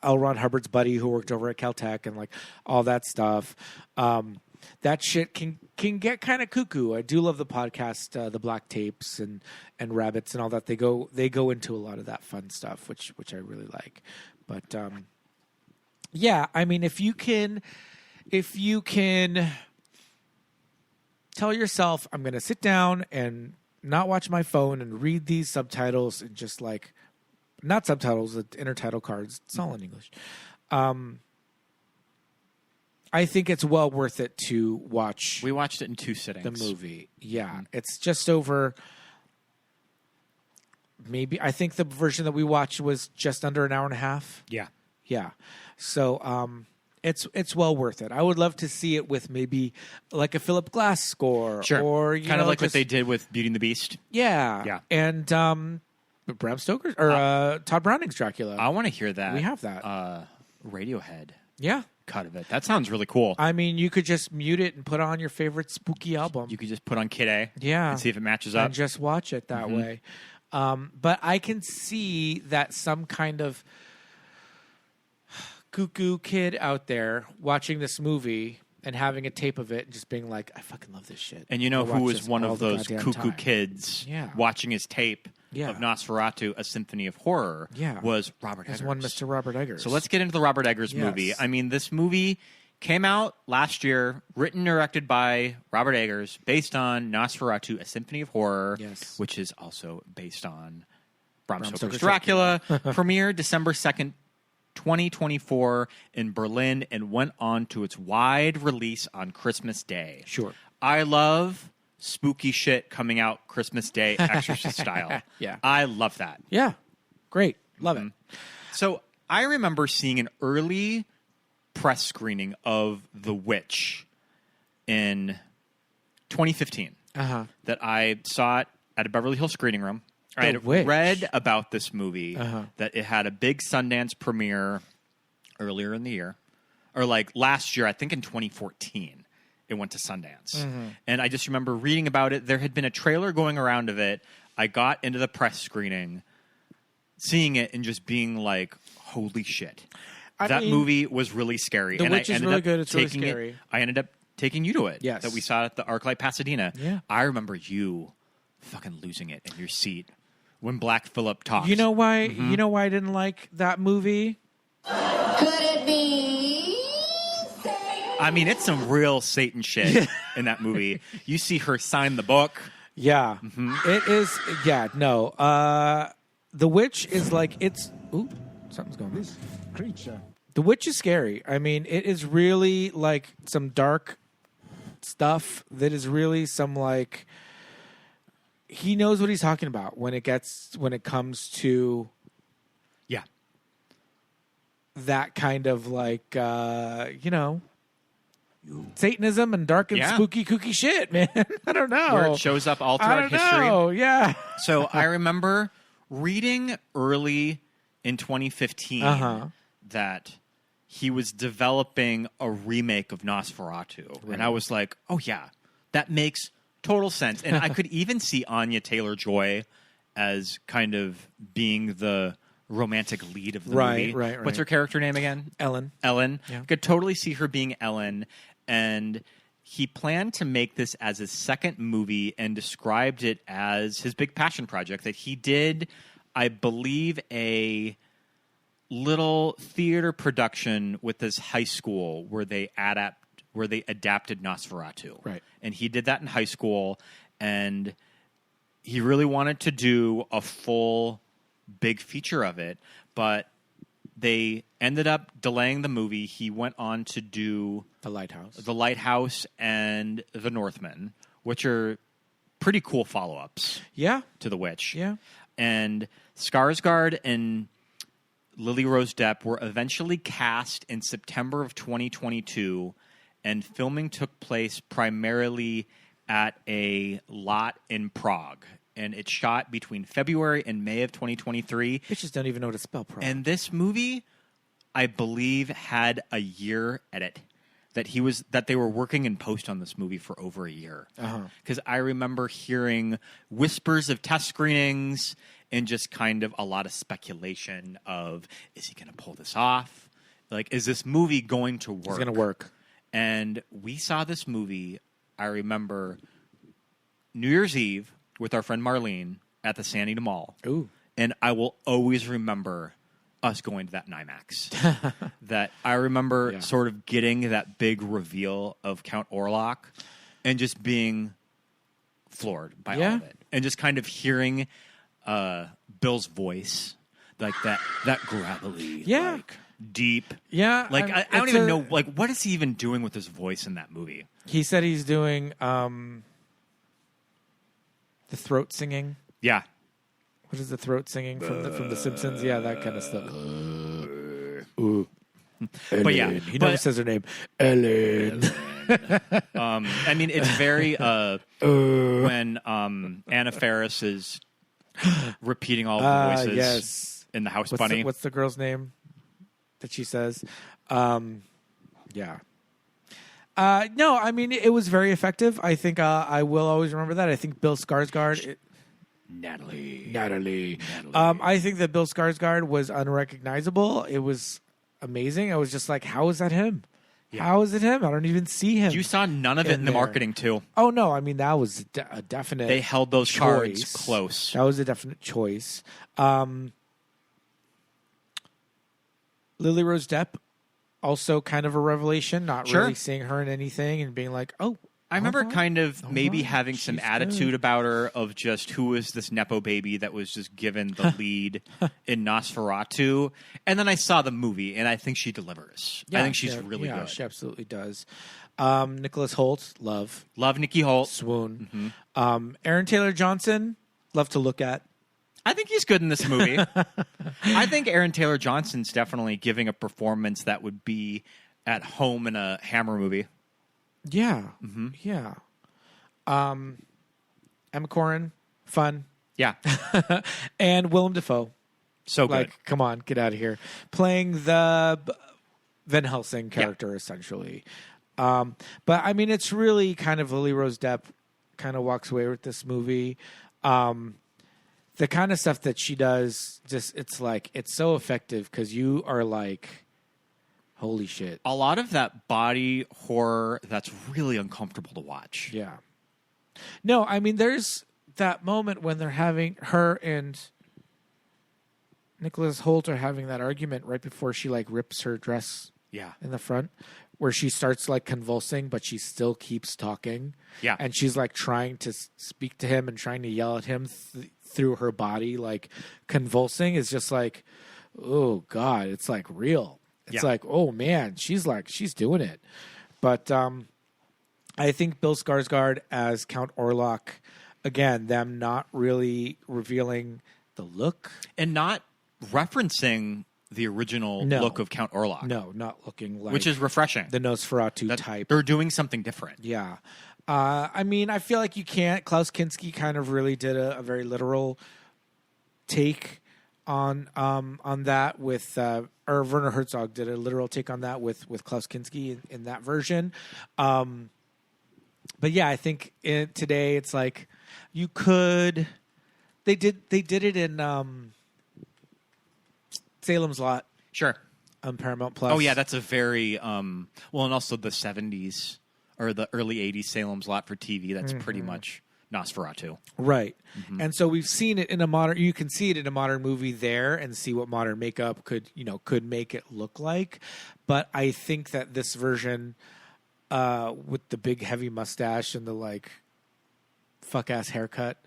Ron Hubbard's buddy who worked over at Caltech and like all that stuff. That shit can get kind of cuckoo. I do love the podcast, the Black Tapes and Rabbits and all that. They go into a lot of that fun stuff, which I really like. But yeah, I mean, if you can tell yourself, I'm going to sit down and not watch my phone and read these subtitles and just like, not subtitles, the intertitle cards. It's all in English. I think it's well worth it to watch We watched it in 2 sittings. the movie. Yeah, it's just over. Maybe I think the version that we watched was just under an hour and a half. Yeah. Yeah, so it's well worth it. I would love to see it with maybe like a Philip Glass score, Sure. or kind of like what they did with Beauty and the Beast. Yeah, Yeah. and Bram Stoker's or Todd Browning's Dracula. I want to hear that. We have that. Radiohead Yeah, cut of it. That sounds really cool. I mean, you could just mute it and put on your favorite spooky album. You could just put on Kid A. Yeah. And see if it matches up. and just watch it that way. But I can see that some kind of cuckoo kid out there watching this movie and having a tape of it and just being like, I fucking love this shit. And you know I'll who watch was this one all of the those goddamn cuckoo time. kids Yeah. watching his tape Yeah. of Nosferatu, A Symphony of Horror, Yeah. was Robert There's Eggers. one Mr. Robert Eggers. So let's get into the Robert Eggers Yes. movie. I mean, this movie came out last year, written and directed by Robert Eggers, based on Nosferatu, A Symphony of Horror, Yes. which is also based on Bram Stoker's Stoker's Dracula. Premiered December 2nd, 2024 in Berlin and went on to its wide release on Christmas Day. Sure. I love spooky shit coming out Christmas Day, Exorcist style. Yeah. I love that. Yeah. Great. Love it. So I remember seeing an early press screening of The Witch in 2015 Uh-huh. that I saw it at a Beverly Hills screening room. I The had Witch. read about this movie, Uh-huh. that it had a big Sundance premiere earlier in the year, or like last year, I think in 2014. It went to Sundance. Mm-hmm. And I just remember reading about it. There had been a trailer going around of it. I got into the press screening, seeing it, and just being like, holy shit. I That mean, movie was really scary. The and Witch I is ended really up good. It's really taking scary. it. I ended up taking you to it. Yes. That we saw at the ArcLight Pasadena. Yeah. I remember you fucking losing it in your seat when Black Phillip talked. You know why? Mm-hmm. You know why I didn't like that movie? Could it be? I mean, it's some real Satan shit in that movie. You see her sign the book. Yeah, Mm-hmm. It is. Yeah, no. The Witch is like it's. Ooh, Something's going on. This creature. The Witch is scary. I mean, it is really like some dark stuff that is really some like he knows what he's talking about when it comes to Yeah. that kind of like Satanism and dark and spooky kooky shit, man. I don't know. Where it shows up all throughout history. Oh, yeah. So I remember reading early in 2015 that he was developing a remake of Nosferatu. Right. And I was like, oh, yeah, that makes total sense. And I could even see Anya Taylor-Joy as kind of being the romantic lead of the movie. Right. What's her character name again? Ellen. Yeah. Could totally see her being Ellen. And he planned to make this as his second movie and described it as his big passion project that he did, I believe, a little theater production with this high school where they adapted Nosferatu. Right. And he did that in high school, and he really wanted to do a full big feature of it, but they ended up delaying the movie. He went on to do The Lighthouse and The Northman, which are pretty cool follow-ups to The Witch. Yeah. And Skarsgård and Lily Rose Depp were eventually cast in September of 2022, and filming took place primarily at a lot in Prague. And it shot between February and May of 2023. Bitches don't even know how to spell Prague. And this movie, I believe, had a year edit. That they were working in post on this movie for over a year. Because I remember hearing whispers of test screenings and just kind of a lot of speculation of, is he going to pull this off? Like, is this movie going to work? It's going to work. And we saw this movie, I remember, New Year's Eve with our friend Marlene at the San Diego Mall. Ooh. And I will always remember us going to that NIMAX. That I remember sort of getting that big reveal of Count Orlok and just being floored by all of it. And just kind of hearing Bill's voice, like that gravelly, like deep. Yeah. Like I don't even know, like, what is he even doing with his voice in that movie? He said he's doing the throat singing. Yeah. What is the throat singing from the Simpsons? Yeah, that kind of stuff. Ooh. But yeah, he never says her name. Ellen. I mean, it's very when Anna Faris is repeating all the voices in the House Bunny. What's the girl's name that she says? Yeah. No, I mean, it was very effective. I think I will always remember that. I think Bill Skarsgård... Natalie. I think that Bill Skarsgård was unrecognizable. It was amazing. I was just like, how is that him? Yeah. How is it him? I don't even see him. You saw none of it in the marketing, too. Oh, no. I mean, that was a definite They held those choice. cards close. That was a definite choice. Lily Rose Depp, also kind of a revelation, not really seeing her in anything and being like, oh, I remember kind of maybe having some attitude about her of just who is this Nepo baby that was just given the lead in Nosferatu. And then I saw the movie, and I think she delivers. I think she's really good. She absolutely does. Nicholas Hoult, love. Love Nikki Hoult. Swoon. Mm-hmm. Aaron Taylor-Johnson, love to look at. I think he's good in this movie. I think Aaron Taylor-Johnson's definitely giving a performance that would be at home in a Hammer movie. Yeah. Mm-hmm. Yeah. Emma Corrin, fun. Yeah. And Willem Dafoe. So good. Like, come on, get out of here. Playing the Van Helsing character, essentially. But, I mean, it's really kind of Lily Rose Depp kind of walks away with this movie. The kind of stuff that she does, just it's like, it's so effective because you are like... Holy shit. A lot of that body horror that's really uncomfortable to watch. Yeah. No, I mean, there's that moment when they're having her and Nicholas Hoult are having that argument right before she like rips her dress in the front, where she starts like convulsing, but she still keeps talking. Yeah. And she's like trying to speak to him and trying to yell at him through her body, like convulsing is just like, oh God, it's like real. It's like, oh man, she's doing it. But I think Bill Skarsgård as Count Orlok, again, them not really revealing the look. And not referencing the original look of Count Orlok. No, not looking like... Which is refreshing. The Nosferatu type. They're doing something different. Yeah. I mean, I feel like you can't... Klaus Kinski kind of really did a very literal take on that with... or Werner Herzog did a literal take on that with Klaus Kinski in that version. But yeah, I think today it's like you could... They did it in Salem's Lot. Sure. On Paramount Plus. Oh yeah, that's a very well, and also the 70s or the early 80s Salem's Lot for TV. That's pretty much Nosferatu. Right. And so we've seen it in a modern... You can see it in a modern movie there and see what modern makeup could make it look like. But I think that this version with the big heavy mustache and the like fuck-ass haircut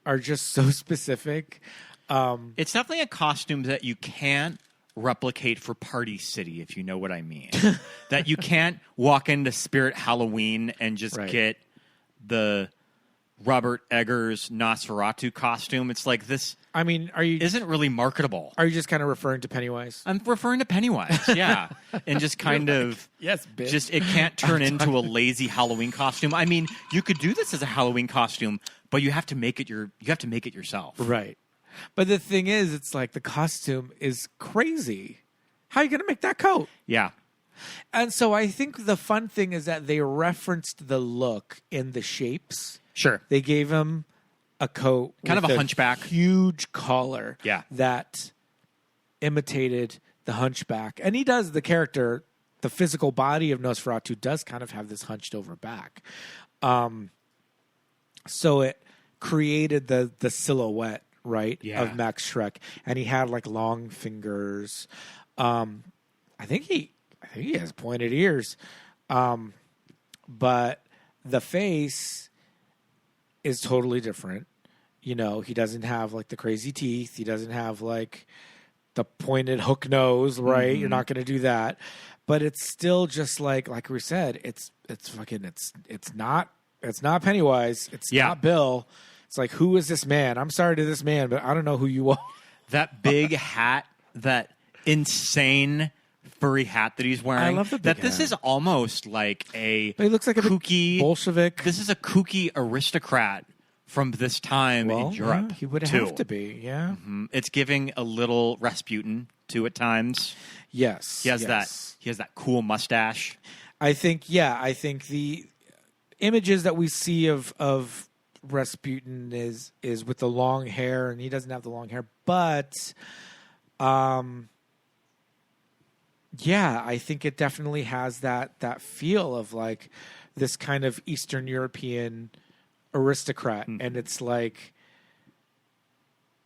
are just so specific. It's definitely a costume that you can't replicate for Party City, if you know what I mean. That you can't walk into Spirit Halloween and just get the Robert Eggers Nosferatu costume. It's like this. I mean, isn't really marketable. Are you just kind of referring to Pennywise? I'm referring to Pennywise, yeah, and just kind of yes, bitch. Just it can't turn into a lazy Halloween costume. I mean, you could do this as a Halloween costume, but you have to make it yourself, right? But the thing is, it's like the costume is crazy. How are you going to make that coat? Yeah. And so I think the fun thing is that they referenced the look in the shapes. Sure. They gave him a coat. Kind of a hunchback. Huge collar. Yeah. That imitated the hunchback. And he does, the character, the physical body of Nosferatu does kind of have this hunched over back. So it created the silhouette, right, of Max Schreck. And he had like long fingers. I think he has pointed ears. But the face is totally different. You know, he doesn't have like the crazy teeth. He doesn't have like the pointed hook nose, right? You're not going to do that. But it's still just like we said, it's not Pennywise. It's not Bill. It's like, who is this man? I'm sorry to this man, but I don't know who you are. That big hat, that insane furry hat that he's wearing. I love the big hat. This is almost like a But he looks like a kooky Bolshevik. This is a kooky aristocrat from this time in Europe. Yeah, he would have to be, yeah. It's giving a little Rasputin to at times. Yes. He has that cool mustache. I think the images that we see of Rasputin is with the long hair, and he doesn't have the long hair, but yeah, I think it definitely has that feel of like this kind of Eastern European aristocrat, and it's like,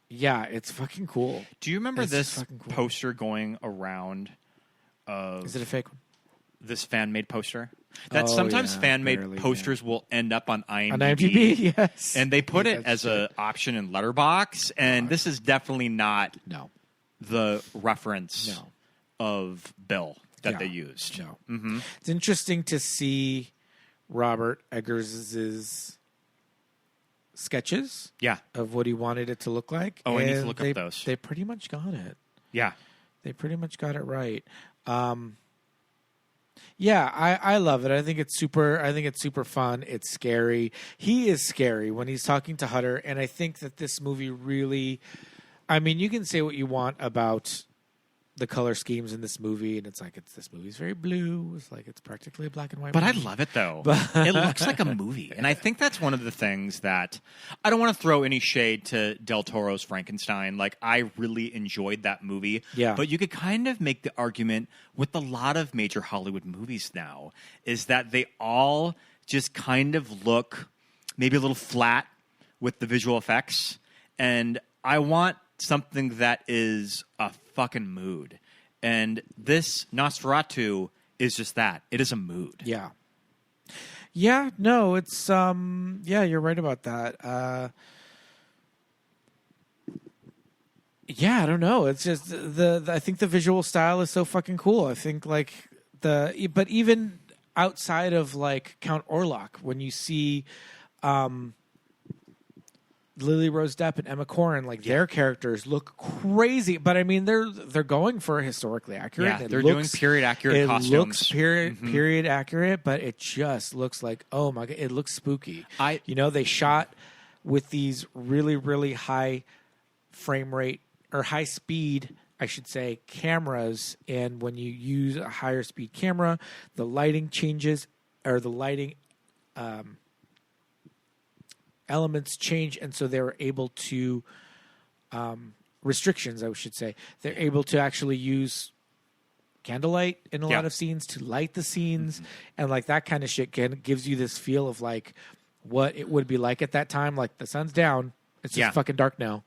yeah, it's fucking cool. Do you remember this poster going around? Is it a fake one? This fan-made poster? That sometimes fan-made posters will end up on IMDb. On IMDb, yes. And they put it as an option in Letterboxd, and this is definitely not the reference of Bill that they used. No. It's interesting to see Robert Eggers' sketches of what he wanted it to look like. Oh, I need to look up those. They pretty much got it. Yeah. They pretty much got it right. Yeah, I love it. I think it's super fun. It's scary. He is scary when he's talking to Hutter, and I think that this movie really, I mean, you can say what you want about the color schemes in this movie, and it's like this movie's very blue. It's like it's practically a black and white But movie. I love it, though. It looks like a movie. And I think that's one of the things that... I don't want to throw any shade to Del Toro's Frankenstein. Like, I really enjoyed that movie. Yeah. But you could kind of make the argument with a lot of major Hollywood movies now is that they all just kind of look maybe a little flat with the visual effects. And I want something that is a fucking mood. And this Nosferatu is just that. It is a mood. Yeah. Yeah, no, it's yeah, you're right about that. Yeah, I don't know. It's just I think the visual style is so fucking cool. I think like but even outside of like Count Orlok, when you see Lily Rose Depp and Emma Corrin, like their characters look crazy, but I mean they're going for historically accurate. Yeah, they're doing period accurate costumes. It looks period accurate, but it just looks like, oh my god, it looks spooky. They shot with these really, really high frame rate or high speed, I should say, cameras, and when you use a higher speed camera, the lighting changes, or the lighting elements change, and so they were able to restrictions, I should say. They're able to actually use candlelight in a lot of scenes to light the scenes, and like that kind of shit gives you this feel of like what it would be like at that time. Like the sun's down, it's just fucking dark now.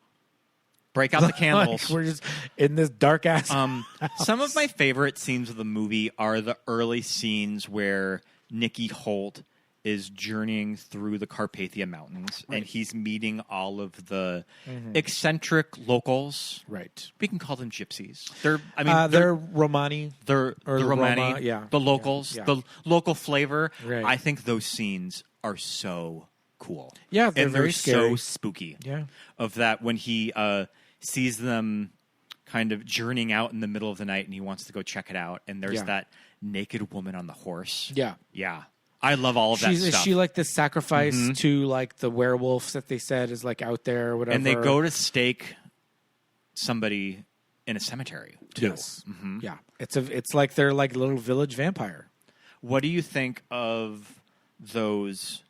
Break out the candles. Like, we're just in this dark ass. Some of my favorite scenes of the movie are the early scenes where Nicky Hoult is journeying through the Carpathia Mountains, and he's meeting all of the eccentric locals. Right. We can call them gypsies. They're Romani. They're the Romani. The locals. Yeah. The local flavor. Right. I think those scenes are so cool. Yeah, they're very scary. So spooky. Yeah. Of that, when he sees them kind of journeying out in the middle of the night and he wants to go check it out, and there's that naked woman on the horse. Yeah. Yeah. I love all of that stuff. Is she like this sacrifice to like the werewolves that they said is like out there or whatever? And they go to stake somebody in a cemetery too. Yes. Yeah. It's like they're like little village vampire. What do you think of those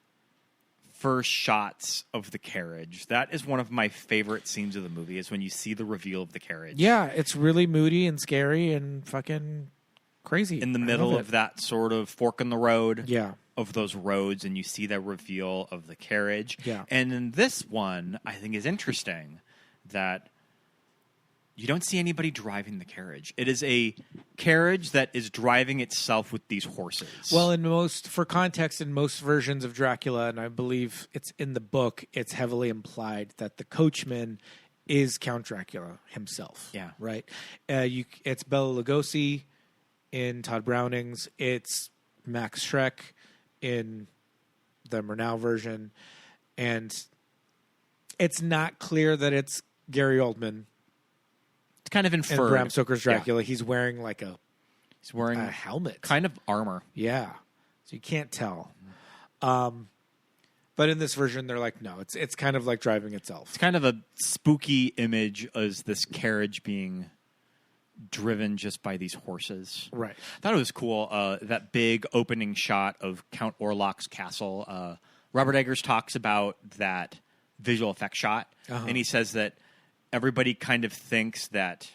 first shots of the carriage? That is one of my favorite scenes of the movie, is when you see the reveal of the carriage. Yeah, it's really moody and scary and fucking crazy. In the middle of that sort of fork in the road of those roads, and you see the reveal of the carriage. Yeah. And in this one, I think is interesting that you don't see anybody driving the carriage. It is a carriage that is driving itself with these horses. Well, for context, in most versions of Dracula, and I believe it's in the book, it's heavily implied that the coachman is Count Dracula himself. Yeah. Right? It's Bela Lugosi in Todd Browning's. It's Max Schreck in the Murnau version. And it's not clear that it's Gary Oldman. It's kind of inferred. In Bram Stoker's Dracula. He's wearing like a helmet. Kind of armor. Yeah. So you can't tell. But in this version, they're like, no, it's kind of like driving itself. It's kind of a spooky image as this carriage being driven just by these horses. Right. I thought it was cool, that big opening shot of Count Orlok's castle. Robert Eggers talks about that visual effect shot, and he says that everybody kind of thinks that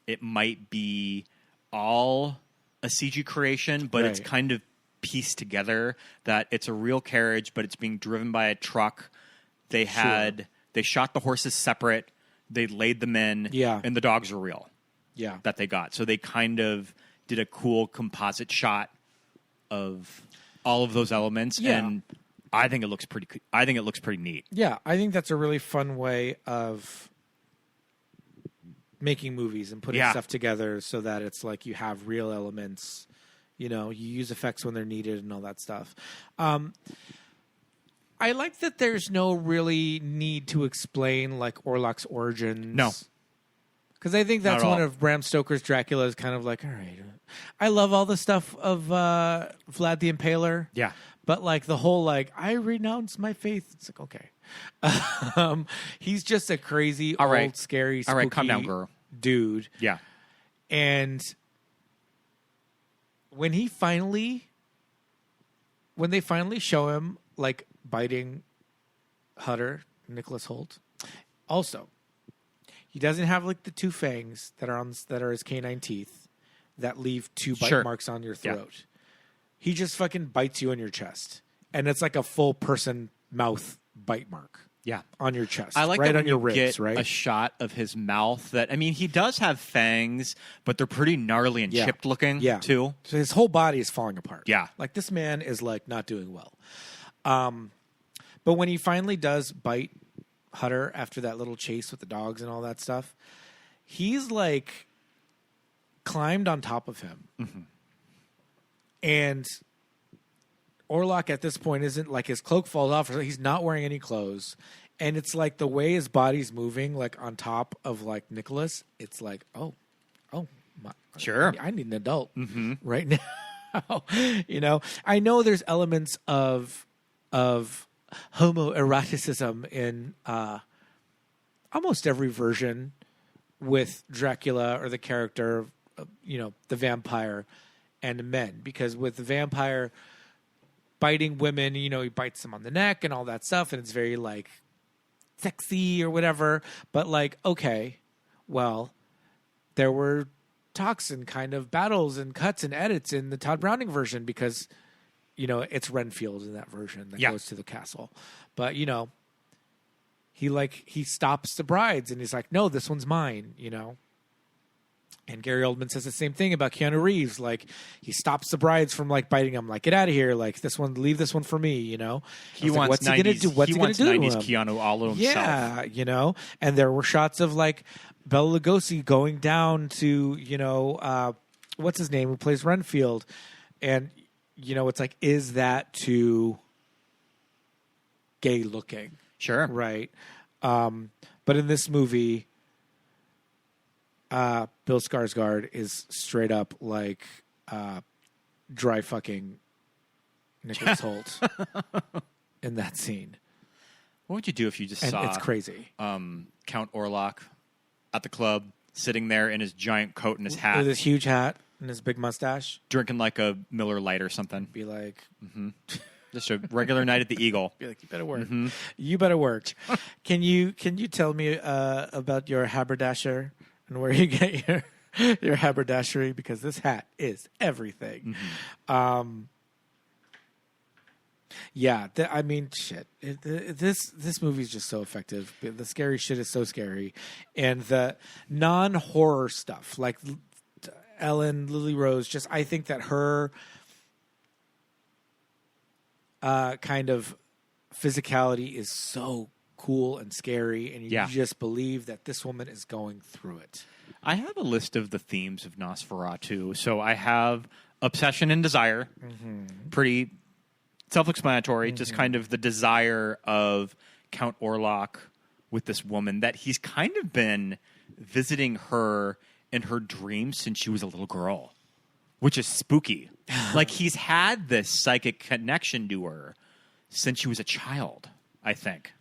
it might be all a CG creation, but it's kind of pieced together, that it's a real carriage, but it's being driven by a truck. They shot the horses separate, they laid them in, and the dogs are real. Yeah. That they got. So they kind of did a cool composite shot of all of those elements, and I think it looks pretty neat. Yeah, I think that's a really fun way of making movies and putting stuff together so that it's like you have real elements. You know, you use effects when they're needed and all that stuff. I like that there's no really need to explain like Orlok's origins. No. Because I think that's one of Bram Stoker's Dracula is kind of like, all right. I love all the stuff of Vlad the Impaler. Yeah. But like the whole like, I renounce my faith. It's like, okay. He's just a crazy, old, scary, spooky calm down, girl. Dude. Yeah. And when they finally show him like biting Hutter, Nicholas Hoult, also, he doesn't have like the two fangs that are his canine teeth that leave two bite marks on your throat. Yeah. He just fucking bites you on your chest, and it's like a full person mouth bite mark. Yeah, on your chest. I like right that on your ribs. Get right, a shot of his mouth. That he does have fangs, but they're pretty gnarly and chipped looking. Yeah, too. So his whole body is falling apart. Yeah, like this man is like not doing well. But when he finally does bite Hutter after that little chase with the dogs and all that stuff, he's like climbed on top of him. Mm-hmm. And Orlok at this point isn't like his cloak falls off. He's not wearing any clothes. And it's like the way his body's moving, like on top of like Nicholas. It's like, oh, Sure. I need an adult Mm-hmm. right now. I know there's elements of homoeroticism in almost every version with Dracula or the character of, the vampire and men, because with the vampire biting women, he bites them on the neck and all that stuff, and it's very like sexy or whatever. But like, okay, well, there were toxin kind of battles and cuts and edits in the Todd Browning version because, it's Renfield in that version that goes to the castle. But, he stops the brides and he's like, no, this one's mine, And Gary Oldman says the same thing about Keanu Reeves. Like, he stops the brides from like biting him, like, get out of here. Like, leave this one for me, He wants wants what's he going to do? What's he going to do? 90s Keanu all of himself. Yeah, and there were shots of like Bela Lugosi going down to, what's his name, who plays Renfield. And, it's like, is that too gay looking? Sure. Right. But in this movie, Bill Skarsgård is straight up like dry fucking Nicholas Hoult in that scene. What would you do if you just And saw it's crazy. Count Orlok at the club, sitting there in his giant coat and his hat, With his huge hat and his big mustache. drinking like a Miller Lite or something? Be like, Just a regular night at the Eagle. you better work. You better work. Can you tell me about your haberdasher and where you get your haberdashery? Because this hat is everything. Shit. This movie is just so effective. The scary shit is so scary, and the non-horror stuff, like Ellen Lily Rose. I think that her kind of physicality is so cool and scary, and you just believe that this woman is going through it. I have a list of the themes of Nosferatu. So I have obsession and desire. Pretty self-explanatory. Just kind of the desire of Count Orlok with this woman that he's kind of been visiting her in her dreams since she was a little girl, which is spooky. Like, he's had this psychic connection to her since she was a child, I think.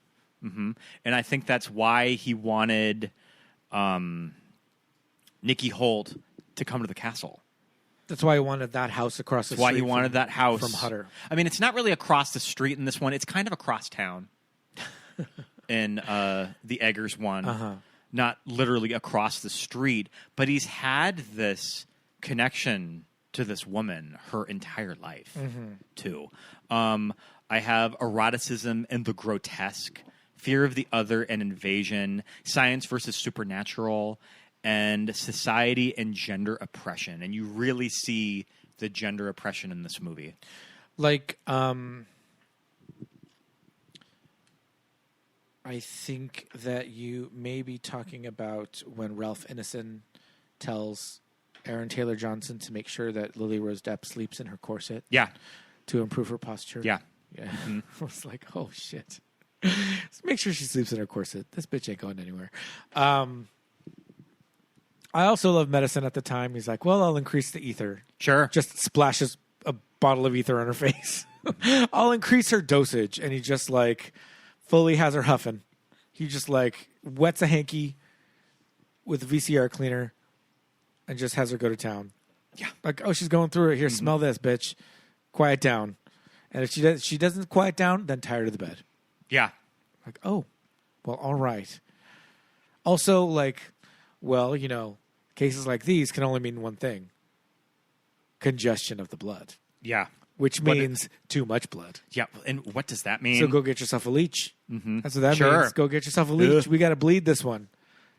And I think that's why he wanted Nikki Hoult to come to the castle. That's why he wanted that house across the street. Why he wanted that house from Hutter. I mean, it's not really across the street in this one. It's kind of across town in the Eggers one. Not literally across the street, but he's had this connection to this woman her entire life, too. I have eroticism and the grotesque, fear of the other and invasion, science versus supernatural, and society and gender oppression. And you really see the gender oppression in this movie. Like, I think that you may be talking about when Ralph Ineson tells Aaron Taylor-Johnson to make sure that Lily Rose Depp sleeps in her corset. Yeah. To improve her posture. Yeah. I was like, oh, shit. Just make sure she sleeps in her corset. This bitch ain't going anywhere. I also love medicine at the time. He's like, well, I'll increase the ether. Sure. Just splashes a bottle of ether on her face. I'll increase her dosage. And he just like fully has her huffing. He just like wets a hanky with a VCR cleaner and just has her go to town. Yeah. Like, oh, she's going through it. Here, smell this, bitch. Quiet down. And if she doesn't quiet down, then tie her to the bed. Yeah. Like, oh, well, all right. Also, like, well, cases like these can only mean one thing. Congestion of the blood. Yeah. Which means too much blood. Yeah. And what does that mean? So go get yourself a leech. That's what that Sure. means. Go get yourself a leech. Ugh. We got to bleed this one.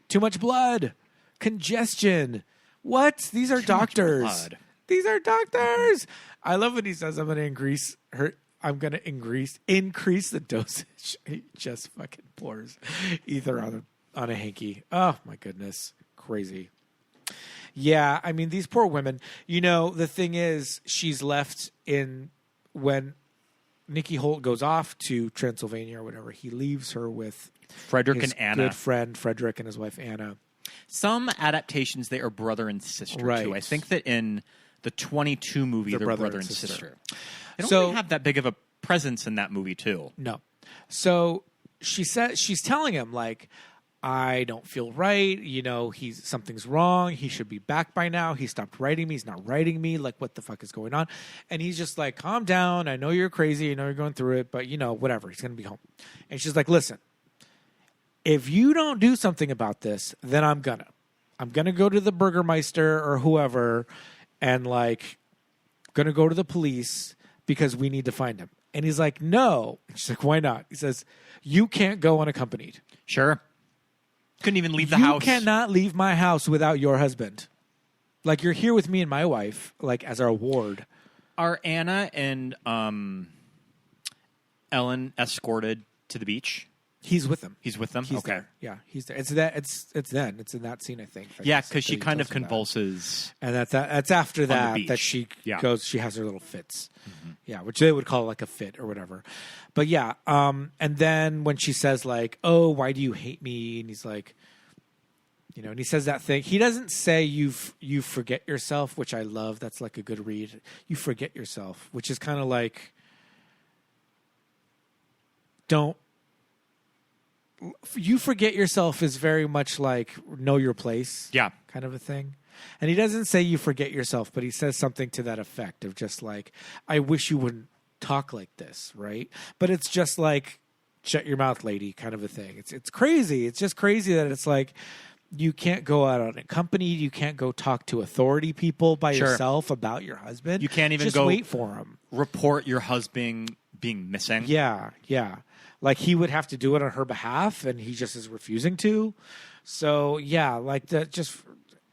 Too much blood. Congestion. What? These are doctors. blood. These are doctors. I love when he says, I'm going to increase the dosage. He just fucking pours ether on a hanky. Oh, my goodness. crazy. Yeah, I mean, these poor women. You know, the thing is, she's left when Nicky Hoult goes off to Transylvania or whatever, he leaves her with Frederick his and Anna. good friend Frederick and his wife Anna. Some adaptations, they are brother and sister, Right. too. I think that in the 22 movie, they're brother and sister. They don't So- really have that big of a presence in that movie, too. No. So she's telling him, like, I don't feel right. You know, something's wrong. He should be back by now. He stopped writing me. He's not writing me. Like, what the fuck is going on? And he's just like, calm down. I know you're crazy. I know you're going through it, but you know, whatever. He's going to be home. And she's like, listen, if you don't do something about this, then I'm going to go to the Burgermeister or whoever and like, going to go to the police because we need to find him. And he's like, no. And she's like, why not? He says, you can't go unaccompanied. Sure. Couldn't even leave the house. You cannot leave my house without your husband. Like, you're here with me and my wife, like, as our ward. Are Anna and Ellen escorted to the beach? He's with them. He's with them? He's Okay. there. Yeah, he's there. It's then. It's in that scene, I think. Yeah, because she kind of convulses. And that's after that beach. that she Yeah. goes. She has her little fits. Mm-hmm. Yeah, which they would call like a fit or whatever. But yeah, and then when she says like, "Oh, why do you hate me?" and he's like, you know, and he says that thing. He doesn't say you forget yourself, which I love. That's like a good read. You forget yourself, which is kind of like, don't. You forget yourself is very much like know your place. Yeah. Kind of a thing. And he doesn't say you forget yourself, but he says something to that effect of just like, I wish you wouldn't talk like this, right? But it's just like, shut your mouth, lady, kind of a thing. It's crazy. It's just crazy that it's like, you can't go out unaccompanied. You can't go talk to authority people by Sure. yourself about your husband. You can't even just go wait for him. Report your husband being missing. Yeah, yeah. Like he would have to do it on her behalf, and he just is refusing to. So yeah, like that. Just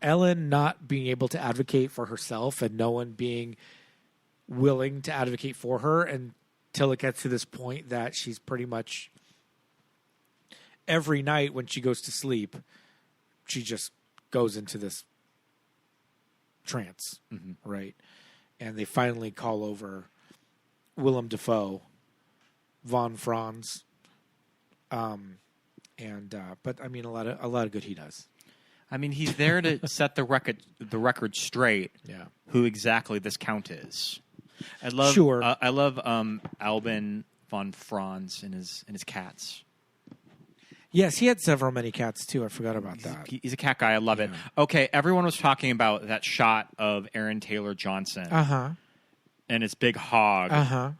Ellen not being able to advocate for herself, and no one being willing to advocate for her until it gets to this point that she's pretty much every night when she goes to sleep, she just goes into this trance, right? And they finally call over Willem Dafoe, Von Franz, but I mean a lot of good he does. I mean, he's there to set the record straight. Yeah. Who exactly this count is? I love Sure. I love Albin von Franz and his cats. Yes, he had many cats too. I forgot about that. He's a cat guy. I love it. Okay, everyone was talking about that shot of Aaron Taylor-Johnson and his big hog.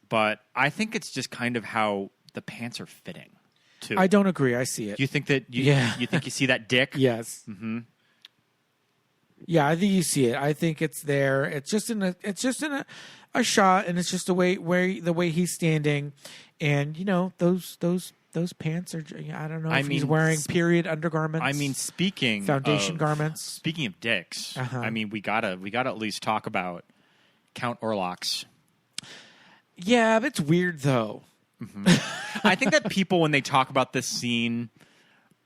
But I think it's just kind of how the pants are fitting, too. I don't agree. I see it. Do you think that you think you see that dick? Yes. Mm-hmm. Yeah, I think you see it. I think it's there. It's just in a shot, and it's just the way he's standing, and you know those pants are. I don't know if he's wearing period undergarments. I mean, foundation garments. Speaking of dicks, I mean we gotta at least talk about Count Orlok's. Yeah, but it's weird though. I think that people, when they talk about this scene,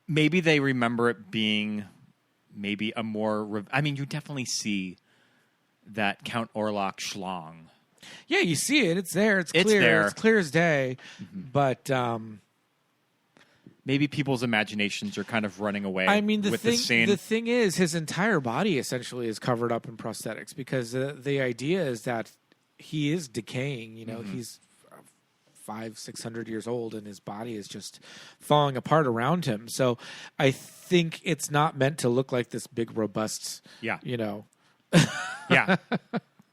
maybe they remember it being maybe a more. I mean, you definitely see that Count Orlok schlong. Yeah, you see it. It's there. It's clear. There. It's clear as day. But maybe people's imaginations are kind of running away. I mean, with this scene. The thing is, his entire body essentially is covered up in prosthetics because the idea is that he is decaying. You know, he's 500-600 years old, and his body is just falling apart around him. So, I think it's not meant to look like this big, robust. Yeah. You know. Yeah.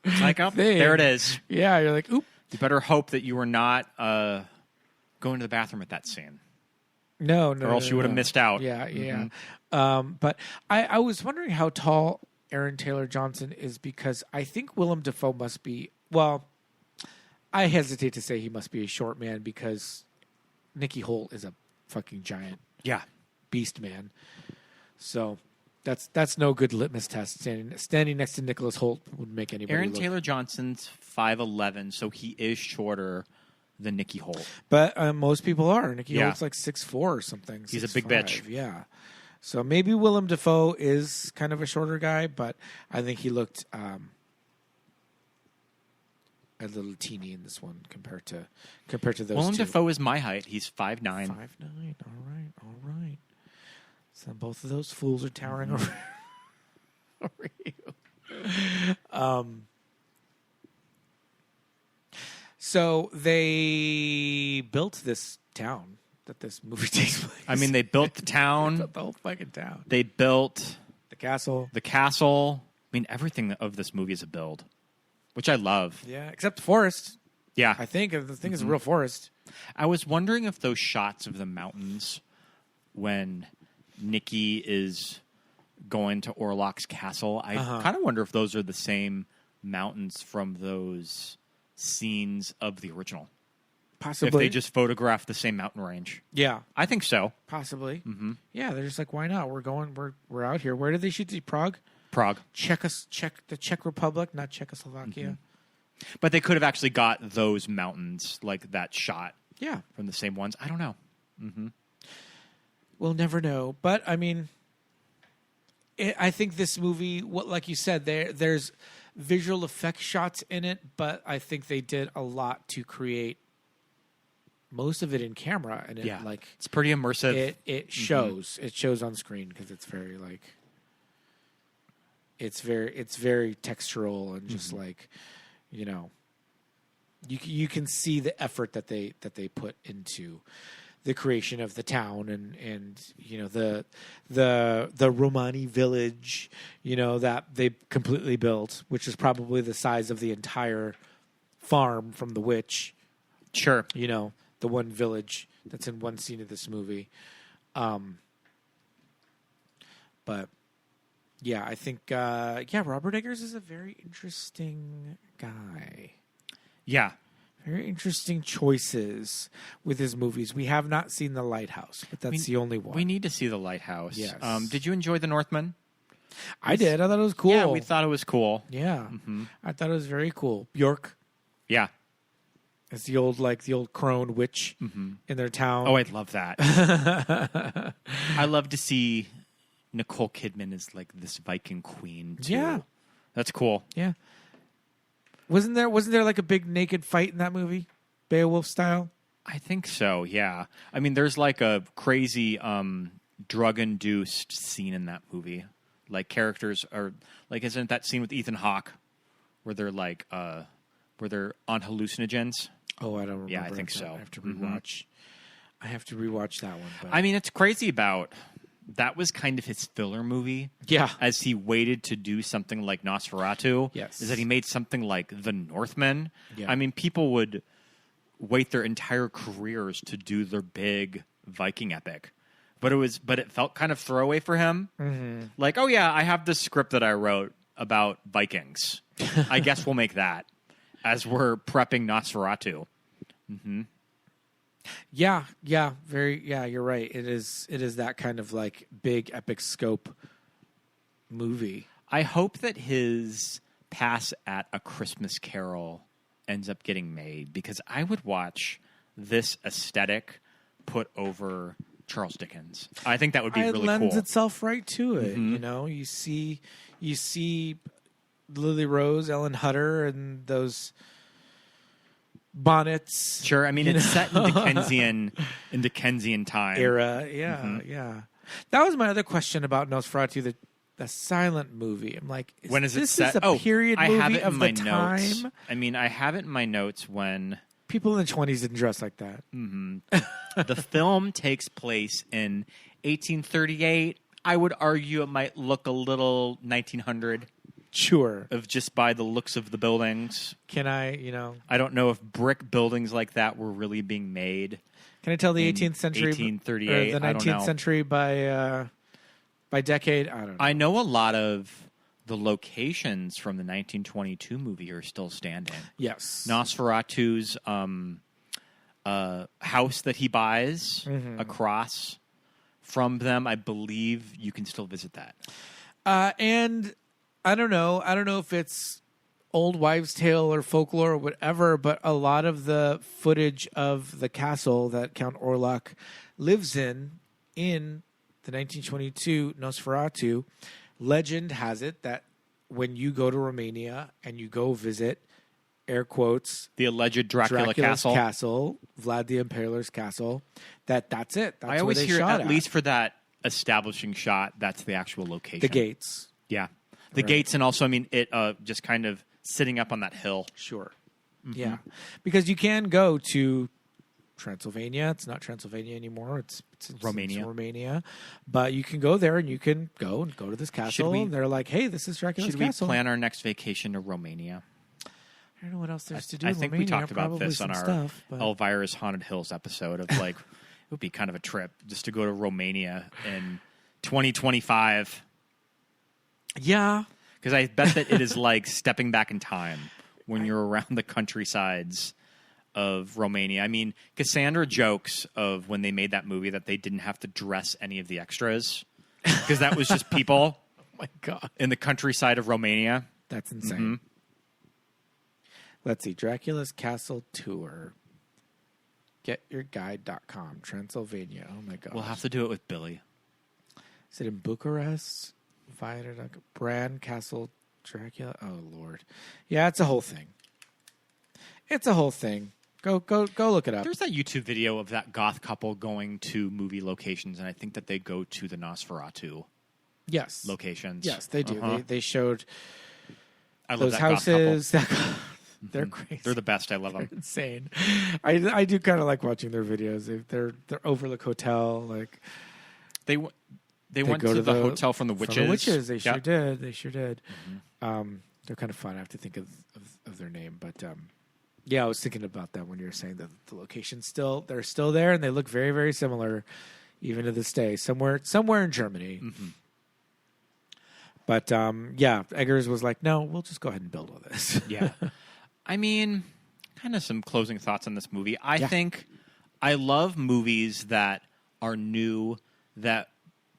It's like, oh, there it is. Yeah, you're like, oop. You better hope that you were not going to the bathroom at that scene. No. Or else you would have missed out. Yeah, yeah. But I was wondering how tall Aaron Taylor-Johnson is because I think Willem Dafoe must be, well, I hesitate to say he must be a short man because Nicky Hoult is a fucking giant beast man. So that's no good litmus test. Standing next to Nicholas Hoult would make anybody Aaron look. Taylor-Johnson's 5'11", so he is shorter than Nicky Hoult. But most people are. Nicky Holt's like 6'4" or something. He's a big 6'5", bitch. Yeah. So maybe Willem Dafoe is kind of a shorter guy, but I think he looked a little teeny in this one compared to those Willem two. Dafoe is my height. He's 5'9". 5'9". All right. So both of those fools are towering over you. So they built this town that this movie takes place. I mean, they built the town. The whole fucking town. They built The castle. the castle. I mean, everything of this movie is a build, which I love. Yeah, except the forest. Yeah. I think the thing is a real forest. I was wondering if those shots of the mountains when Nikki is going to Orlok's castle, I kind of wonder if those are the same mountains from those scenes of the original. Possibly. If they just photographed the same mountain range. Yeah, I think so. possibly. Mm-hmm. Yeah, they're just like, why not? We're out here. Where did they shoot? Prague? Prague. The Czech Republic, not Czechoslovakia. But they could have actually got those mountains, like that shot Yeah. from the same ones. I don't know. We'll never know. But, I mean, I think this movie, like you said, there's visual effect shots in it, but I think they did a lot to create most of it in camera. And it, it's pretty immersive. it shows. It shows on screen because it's very, like, it's very textural and just like, you know, you can see the effort that they put into the creation of the town and you know the Romani village, you know, that they completely built, which is probably the size of the entire farm from The Witch. Sure. You know, the one village that's in one scene of this movie. But yeah, I think Robert Eggers is a very interesting guy. Yeah. Very interesting choices with his movies. We have not seen The Lighthouse, but that's the only one. We need to see The Lighthouse. Yes. Did you enjoy The Northman? I did. I thought it was cool. Yeah, we thought it was cool. Yeah. I thought it was very cool. Bjork Yeah. is the old crone witch in their town. Oh, I love that. I love to see Nicole Kidman as like this Viking queen too. Yeah. That's cool. Yeah. Wasn't there like a big naked fight in that movie? Beowulf style? I think so, yeah. I mean, there's like a crazy drug-induced scene in that movie. Like characters are like, isn't that scene with Ethan Hawke where they're like where they're on hallucinogens? Oh, I don't remember. Yeah, I think so. I have to rewatch. I have to rewatch that one. But I mean, it's crazy about that was kind of his filler movie. Yeah. As he waited to do something like Nosferatu. Yes. Is that he made something like The Northman. Yeah. I mean, people would wait their entire careers to do their big Viking epic. But it felt kind of throwaway for him. Mm-hmm. Like, oh yeah, I have this script that I wrote about Vikings. I guess we'll make that as we're prepping Nosferatu. Mm-hmm. Yeah, you're right. It is that kind of like big epic scope movie. I hope that his pass at A Christmas Carol ends up getting made because I would watch this aesthetic put over Charles Dickens. I think that would be really cool. It lends itself right to it. You know, you see Lily Rose, Ellen Hutter, and those bonnets. Sure, I mean it's set in Dickensian time era. Yeah. That was my other question about Nosferatu, the silent movie. I'm like, when is it this set? Is a period I movie have it in of my the notes. time? I mean, I have it in my notes when people in the 20s didn't dress like that. the film takes place in 1838. I would argue it might look a little 1900. Sure. Of just by the looks of the buildings. Can I, I don't know if brick buildings like that were really being made. Can I tell the 18th century? 1838. Or the 19th century by decade? I don't know. I know a lot of the locations from the 1922 movie are still standing. Yes. Nosferatu's house that he buys across from them, I believe you can still visit that. And I don't know if it's old wives' tale or folklore or whatever, but a lot of the footage of the castle that Count Orlok lives in the 1922 Nosferatu, legend has it that when you go to Romania and you go visit, air quotes, The alleged Dracula's castle, Vlad the Impaler's castle, that's it. That's I always where they hear, shot at least for that establishing shot, that's the actual location. the gates. Yeah. The gates, and also, I mean, it just kind of sitting up on that hill. Sure. Yeah. Because you can go to Transylvania. It's not Transylvania anymore. It's Romania. It's Romania. But you can go there and you can go to this castle. And they're like, hey, this is Dracula's Should castle. we plan our next vacation to Romania? I don't know what else there's to do. I in think Romania. we talked about Probably this on some our stuff, but- Elvira's Haunted Hills episode of like, it would be kind of a trip just to go to Romania in 2025. Yeah. Because I bet that it is like stepping back in time when you're around the countrysides of Romania. I mean, Cassandra jokes of when they made that movie that they didn't have to dress any of the extras because that was just people Oh my God. in the countryside of Romania. That's insane. Let's see. Dracula's Castle Tour. GetYourGuide.com. Transylvania. Oh my God. We'll have to do it with Billy. Is it in Bucharest? Bran Castle Dracula? Oh, Lord. Yeah, it's a whole thing. It's a whole thing. Go look it up. There's that YouTube video of that goth couple going to movie locations, and I think that they go to the Nosferatu Yes. locations. Yes, they do. Uh-huh. They showed I love those that houses. goth couple. They're crazy. They're the best. I love them. Insane. I do kind of like watching their videos. They're Overlook Hotel. Like They went go to the the hotel from the from witches. the witches. They Yep. sure did. They sure did. They're kind of fun. I have to think of their name, but yeah, I was thinking about that when you were saying that the location's they're still there, and they look very, very similar, even to this day. Somewhere in Germany. But yeah, Eggers was like, "No, we'll just go ahead and build all this." Yeah. I mean, kind of some closing thoughts on this movie. I think I love movies that are new, that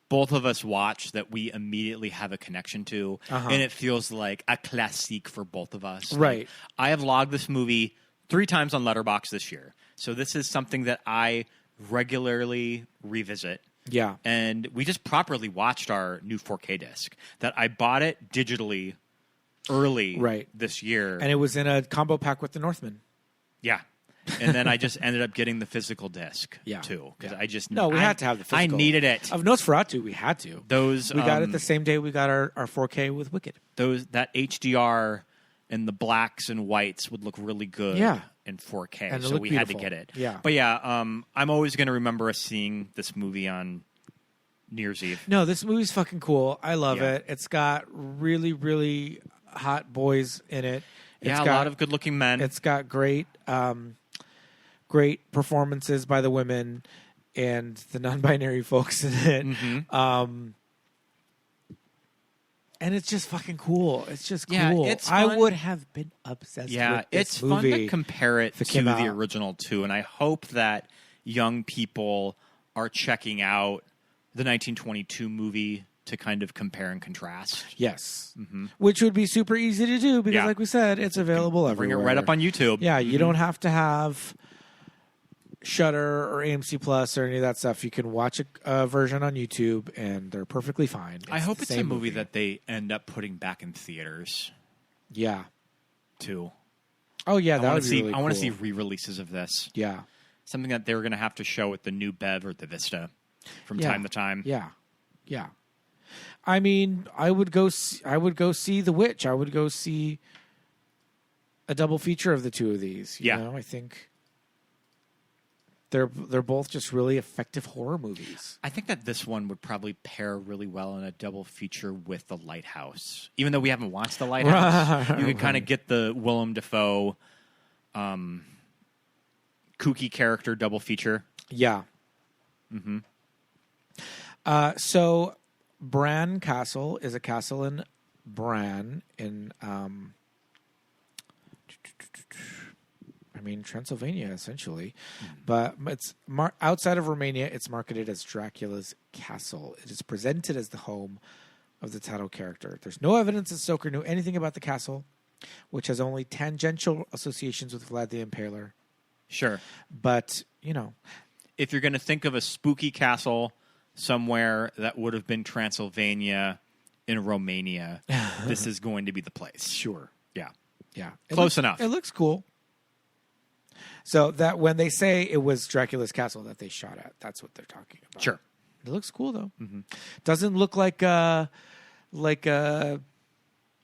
both of us watch, that we immediately have a connection to, and it feels like a classique for both of us. Right. Like, I have logged this movie 3 times on Letterboxd this year. So this is something that I regularly revisit. Yeah. And we just properly watched our new 4K disc that I bought it digitally early this year. And it was in a combo pack with the Northman. Yeah. And then I just ended up getting the physical disc too. Because I just... No, we had to have the physical. I needed it. Of Nosferatu, we had to. We got it the same day we got our 4K with Wicked. That HDR and the blacks and whites would look really good in 4K. And so we had to get it. Yeah. But yeah, I'm always going to remember us seeing this movie on New Year's Eve. No, this movie's fucking cool. I love it. It's got really, really hot boys in it. It's a lot of good-looking men. It's got great performances by the women and the non-binary folks in it. And it's just fucking cool. It's just cool. It's I fun. would have been obsessed with this it's movie. fun to compare it if it to came the out. original too, and I hope that young people are checking out the 1922 movie to kind of compare and contrast. Yes. Which would be super easy to do because, Yeah. like we said, it's available Bring everywhere. it right up on YouTube. Yeah, you don't have to have Shudder or AMC Plus or any of that stuff. You can watch a version on YouTube, and they're perfectly fine. I hope the it's a same movie that they end up putting back in theaters Yeah. too. Oh, yeah, I that want would to be see. really I want to cool. see re-releases of this. Yeah. Something that they were going to have to show at the new Bev or the Vista from time to time. Yeah. Yeah. I mean, I would go see The Witch. I would go see a double feature of the two of these. You know, I think they're both just really effective horror movies. I think that this one would probably pair really well in a double feature with The Lighthouse. Even though we haven't watched The Lighthouse, you could kind of get the Willem Dafoe kooky character double feature. Yeah. So Bran Castle is a castle in Bran in Transylvania, essentially. But it's outside of Romania, it's marketed as Dracula's Castle. It is presented as the home of the title character. There's no evidence that Stoker knew anything about the castle, which has only tangential associations with Vlad the Impaler. Sure. But, you know. If you're going to think of a spooky castle somewhere that would have been Transylvania in Romania, this is going to be the place. Sure. Yeah. Yeah. Close enough. It looks cool. So that when they say it was Dracula's castle that they shot at, that's what they're talking about. Sure. It looks cool though. Doesn't look like a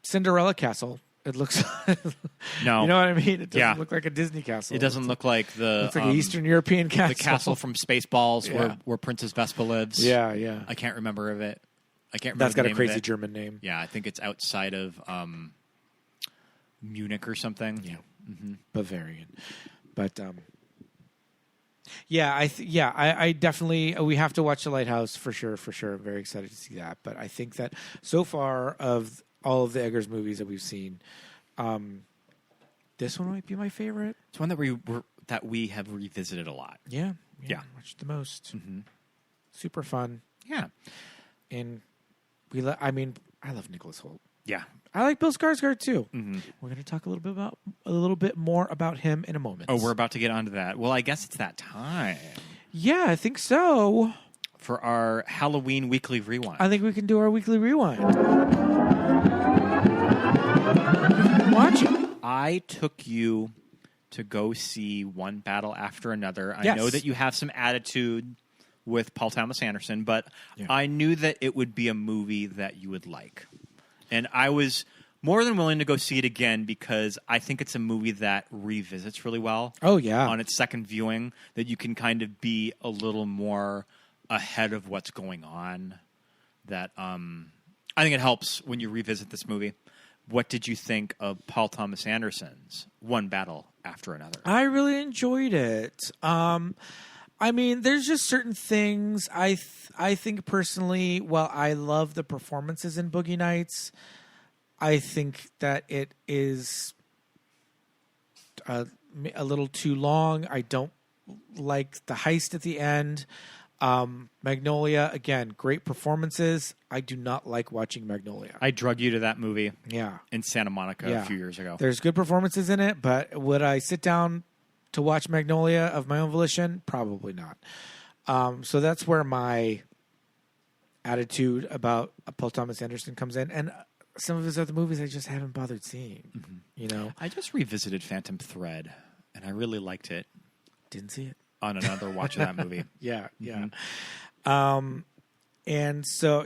Cinderella castle. It looks No. You know what I mean? It doesn't Yeah. look like a Disney castle. It doesn't look like the It's like an Eastern European castle. the castle from Spaceballs Yeah. where Princess Vespa lives. Yeah, yeah. I can't remember of it. I can't remember. That's got the a name of crazy it. German name. Yeah, I think it's outside of Munich or something. Yeah. Bavarian. But yeah, I definitely we have to watch The Lighthouse for sure. I'm very excited to see that. But I think that so far of all of the Eggers movies that we've seen, this one might be my favorite. It's one that we have revisited a lot. Yeah. Yeah. Watched the most. Super fun. Yeah. And I love Nicholas Hoult. Yeah. I like Bill Skarsgård too. We're going to talk a little bit more about him in a moment. Oh, we're about to get onto that. Well, I guess it's that time Yeah, I think so. for our Halloween weekly rewind. I think we can do our weekly rewind. Watch it. I took you to go see One Battle After Another. I Yes. know that you have some attitude with Paul Thomas Anderson, but I knew that it would be a movie that you would like. And I was more than willing to go see it again because I think it's a movie that revisits really well. Oh, yeah. On its second viewing, that you can kind of be a little more ahead of what's going on. That I think it helps when you revisit this movie. What did you think of Paul Thomas Anderson's One Battle After Another? I really enjoyed it. There's just certain things I think personally, while I love the performances in Boogie Nights, I think that it is a little too long. I don't like the heist at the end. Magnolia, again, great performances. I do not like watching Magnolia. I drug you to that movie Yeah. in Santa Monica Yeah. a few years ago. There's good performances in it, but would I sit down to watch Magnolia of my own volition? Probably not. So that's where my attitude about Paul Thomas Anderson comes in. And some of his other movies I just haven't bothered seeing. You know? I just revisited Phantom Thread, and I really liked it Didn't see it. on another watch of that movie. Yeah, yeah. And so,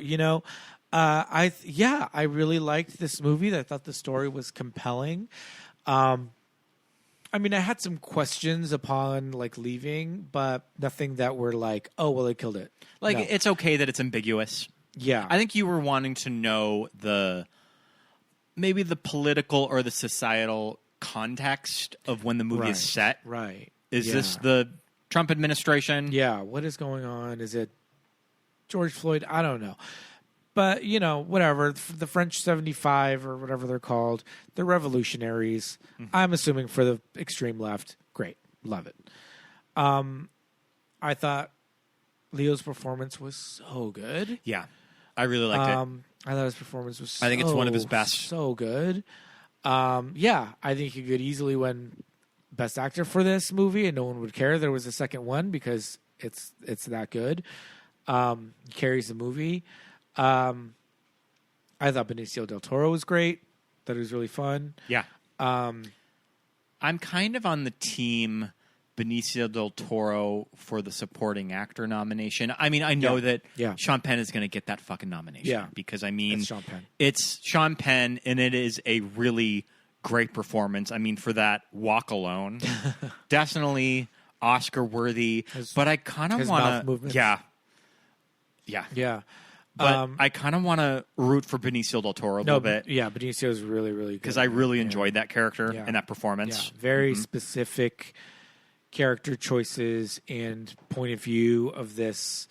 I really liked this movie. I thought the story was compelling. I had some questions upon leaving, but nothing that were like, oh, well, they killed it. No. It's okay that it's ambiguous. Yeah. I think you were wanting to know maybe the political or the societal context of when the movie is set. Right. Is this the Trump administration? Yeah. What is going on? Is it George Floyd? I don't know. But, whatever. The French 75 or whatever they're called, they're revolutionaries. I'm assuming for the extreme left. Great. Love it. I thought Leo's performance was so good. Yeah. I really liked it. I thought his performance was I think it's one of his best. So good. I think he could easily win Best Actor for this movie, and no one would care there was a second one because it's that good. He carries the movie. I thought Benicio del Toro was great. Thought it was really fun. Yeah. I'm kind of on the team Benicio del Toro for the supporting actor nomination. I know that Sean Penn is going to get that fucking nomination. Yeah. Because, it's Sean Penn. It's Sean Penn, and it is a really great performance. For that walk alone, definitely Oscar-worthy. But I kind of want to... Yeah. Yeah. Yeah. But I kind of want to root for Benicio del Toro a little bit. Yeah, Benicio is really, really good. Because I really enjoyed that character and that performance. Yeah. Very specific character choices and point of view of this,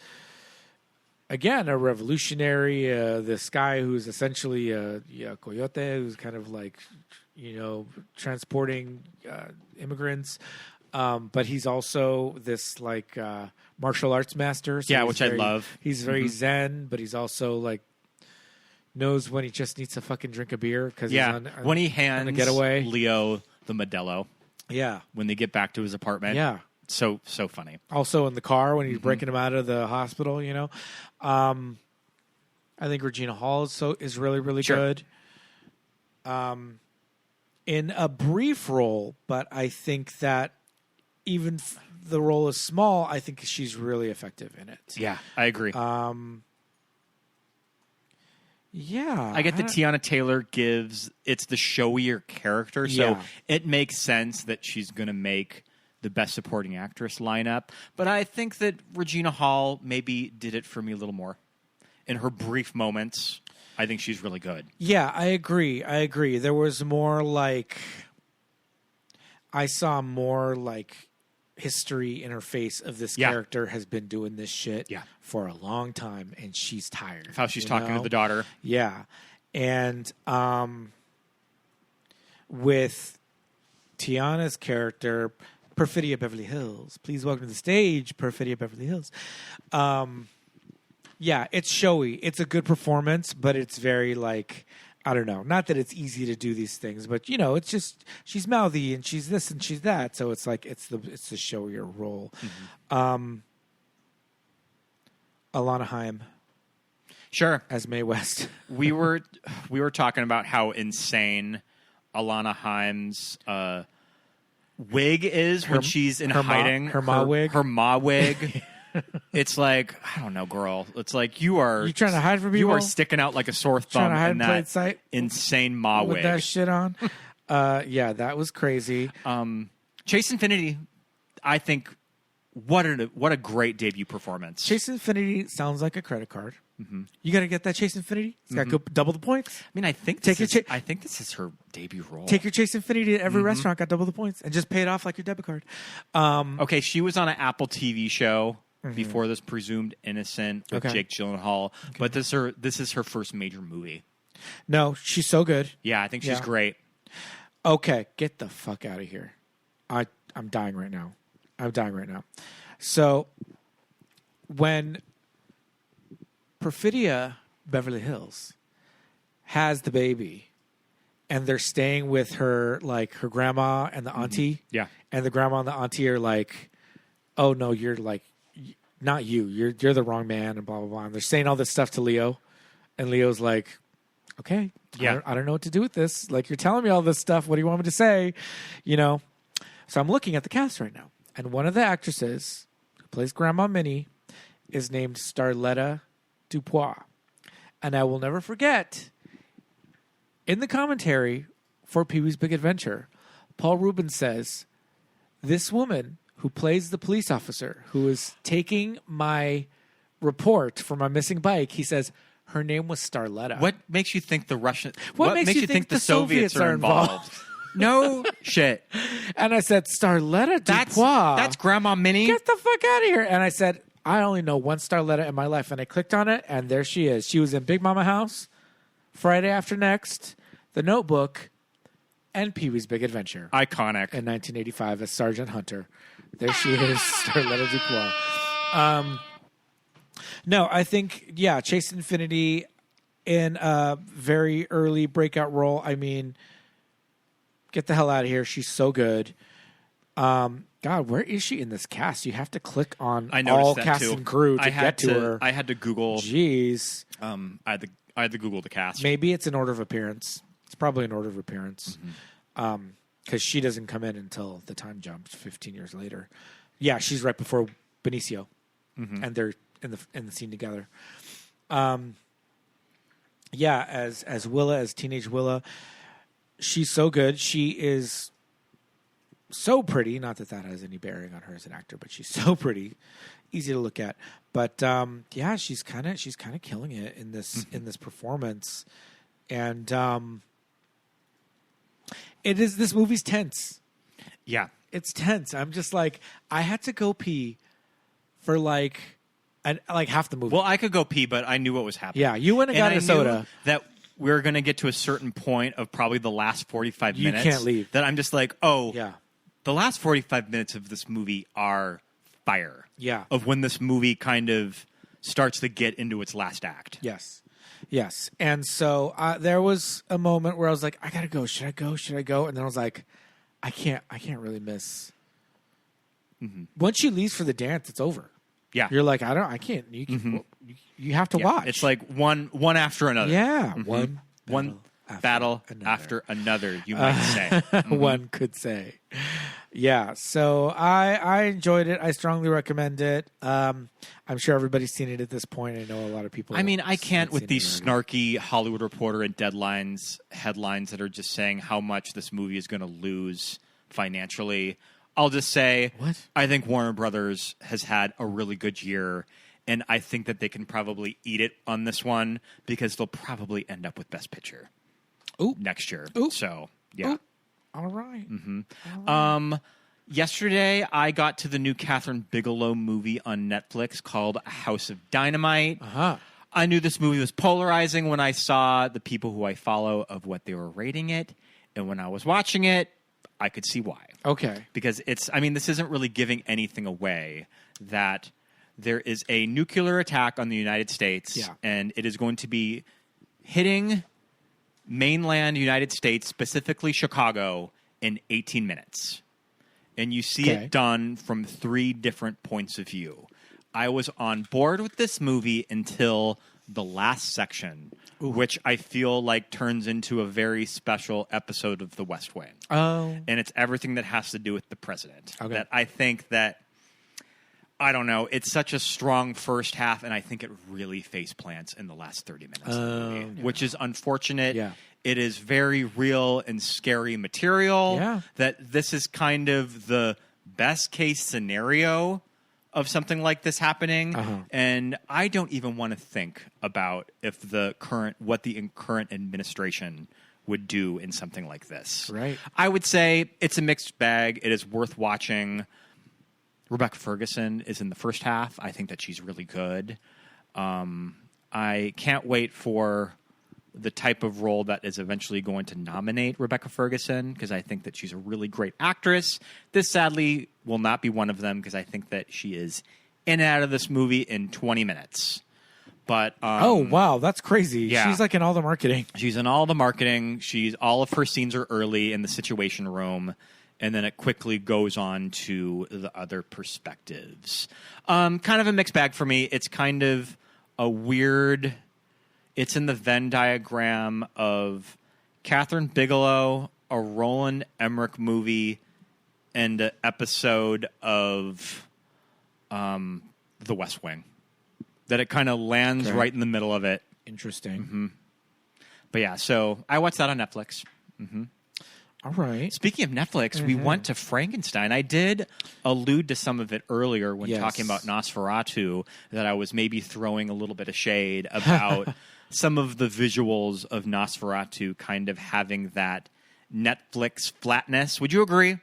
again, a revolutionary, this guy who's essentially a coyote, who's kind of transporting immigrants. But he's also this martial arts master. So which I love. He's very zen, but he's also knows when he just needs to fucking drink a beer because he's when he hands on a getaway. Leo the Modelo. Yeah. When they get back to his apartment. Yeah. So funny. Also in the car when he's breaking him out of the hospital, you know. I think Regina Hall is really, really good. In a brief role, but I think that even the role is small, I think she's really effective in it. Yeah, I agree. Yeah. I get that Tiana Taylor it's the showier character, so it makes sense that she's going to make the best supporting actress lineup. But I think that Regina Hall maybe did it for me a little more. In her brief moments, I think she's really good. Yeah, I agree. There was more like... I saw more like history in her face of this character has been doing this shit for a long time, and she's tired. How she's talking to the daughter. Yeah. And with Tiana's character, Perfidia Beverly Hills. Please welcome to the stage, Perfidia Beverly Hills. Yeah, it's showy. It's a good performance, but it's very like, I don't know. Not that it's easy to do these things, but you know, it's just she's mouthy and she's this and she's that. So it's like it's the showier role. Mm-hmm. Alana Haim. Sure. As Mae West. we were talking about how insane Alana Haim's wig is when she's in hiding. Her ma wig. Her ma wig. It's like, I don't know, girl. It's like you trying to hide from people? You are sticking out like a sore thumb in that sight insane ma wig. With that shit on. Yeah, that was crazy. Chase Infinity, I think, what a great debut performance. Chase Infinity sounds like a credit card. Mm-hmm. You got to get that Chase Infinity. It's got to go double the points. I mean, I think this is her debut role. Take your Chase Infinity to every restaurant, got double the points, and just pay it off like your debit card. Okay, she was on an Apple TV show before this, Presumed Innocent with Jake Gyllenhaal, but this is her first major movie. No, she's so good. Yeah, I think she's great. Okay, get the fuck out of here. I'm dying right now. So when Perfidia Beverly Hills has the baby and they're staying with her, like her grandma and the auntie. Yeah. And the grandma and the auntie are like, oh no, you're like, not you. You're the wrong man and blah, blah, blah. And they're saying all this stuff to Leo. And Leo's like, okay, I don't know what to do with this. Like, you're telling me all this stuff. What do you want me to say? You know? So I'm looking at the cast right now. And one of the actresses who plays Grandma Minnie is named Starletta Dupois. And I will never forget, in the commentary for Pee-wee's Big Adventure, Paul Rubens says, this woman who plays the police officer who is taking my report for my missing bike, he says, her name was Starletta. What makes you think the What makes you think the Soviets are involved? No shit. And I said, Starletta Dupois. That's Grandma Minnie. Get the fuck out of here. And I said, I only know one Starletta in my life. And I clicked on it, and there she is. She was in Big Mama House, Friday After Next, The Notebook, and Pee-wee's Big Adventure. Iconic. In 1985 as Sergeant Hunter. There she is, Starletta Dupois. No, I think, Chase Infinity in a very early breakout role. I mean, get the hell out of here. She's so good. God, where is she in this cast? You have to click on all cast and crew to get to her. I had to Google. Jeez. I had to Google the cast. Maybe it's in order of appearance. It's probably in order of appearance. Because she doesn't come in until the time jumps 15 years later. Yeah, she's right before Benicio. And they're in the scene together. As Willa, as teenage Willa, she's so good. She is so pretty. Not that has any bearing on her as an actor, but she's so pretty, easy to look at. But she's kind of killing it in this performance, and this movie's tense. Yeah, it's tense. I'm just like, I had to go pee for like half the movie. Well, I could go pee, but I knew what was happening. Yeah, you went and got a soda. That we were going to get to a certain point of probably the last 45 minutes. You can't leave. That I'm just like, the last 45 minutes of this movie are fire. Yeah. Of when this movie kind of starts to get into its last act. Yes. And so there was a moment where I was like, I gotta go. Should I go? And then I was like, I can't really miss once she leaves for the dance, it's over. Yeah. You're like, I can't. You have to watch. It's like one after another. Yeah. One battle after another, you might say. One could say. Yeah. So I enjoyed it. I strongly recommend it. I'm sure everybody's seen it at this point. I know a lot of people. I mean, I can't with seen these it already. snarky Hollywood Reporter and Deadlines headlines that are just saying how much this movie is going to lose financially. I'll just say, What? I think Warner Brothers has had a really good year, and I think that they can probably eat it on this one because they'll probably end up with Best Picture next year. Ooh. So, yeah. Ooh. All right. Yesterday, I got to the new Catherine Bigelow movie on Netflix called House of Dynamite. Uh-huh. I knew this movie was polarizing when I saw the people who I follow of what they were rating it. And when I was watching it, I could see why. Okay. Because this isn't really giving anything away that there is a nuclear attack on the United States. Yeah. And it is going to be hitting mainland United States, specifically Chicago, in 18 minutes. And you see it done from 3 different points of view. I was on board with this movie until the last section, which I feel like turns into a very special episode of The West Wing. Oh. And it's everything that has to do with the president. Okay. That I think that, I don't know, it's such a strong first half, and I think it really face plants in the last 30 minutes of the movie, which is unfortunate. Yeah. It is very real and scary material. Yeah. That this is kind of the best case scenario of something like this happening. And I don't even want to think about if what the current administration would do in something like this. Right. I would say it's a mixed bag. It is worth watching. Rebecca Ferguson is in the first half. I think that she's really good. I can't wait for the type of role that is eventually going to nominate Rebecca Ferguson, because I think that she's a really great actress. This, sadly, will not be one of them, because I think that she is in and out of this movie in 20 minutes. But oh, wow. That's crazy. Yeah. She's like in all the marketing. She's in all the marketing. All of her scenes are early in the Situation Room, and then it quickly goes on to the other perspectives. Kind of a mixed bag for me. It's kind of a weird... It's in the Venn diagram of Catherine Bigelow, a Roland Emmerich movie, and an episode of The West Wing. That it kind of lands right in the middle of it. Interesting. But yeah, so I watched that on Netflix. All right. Speaking of Netflix, we went to Frankenstein. I did allude to some of it earlier when talking about Nosferatu, that I was maybe throwing a little bit of shade about some of the visuals of Nosferatu kind of having that Netflix flatness. Would you agree?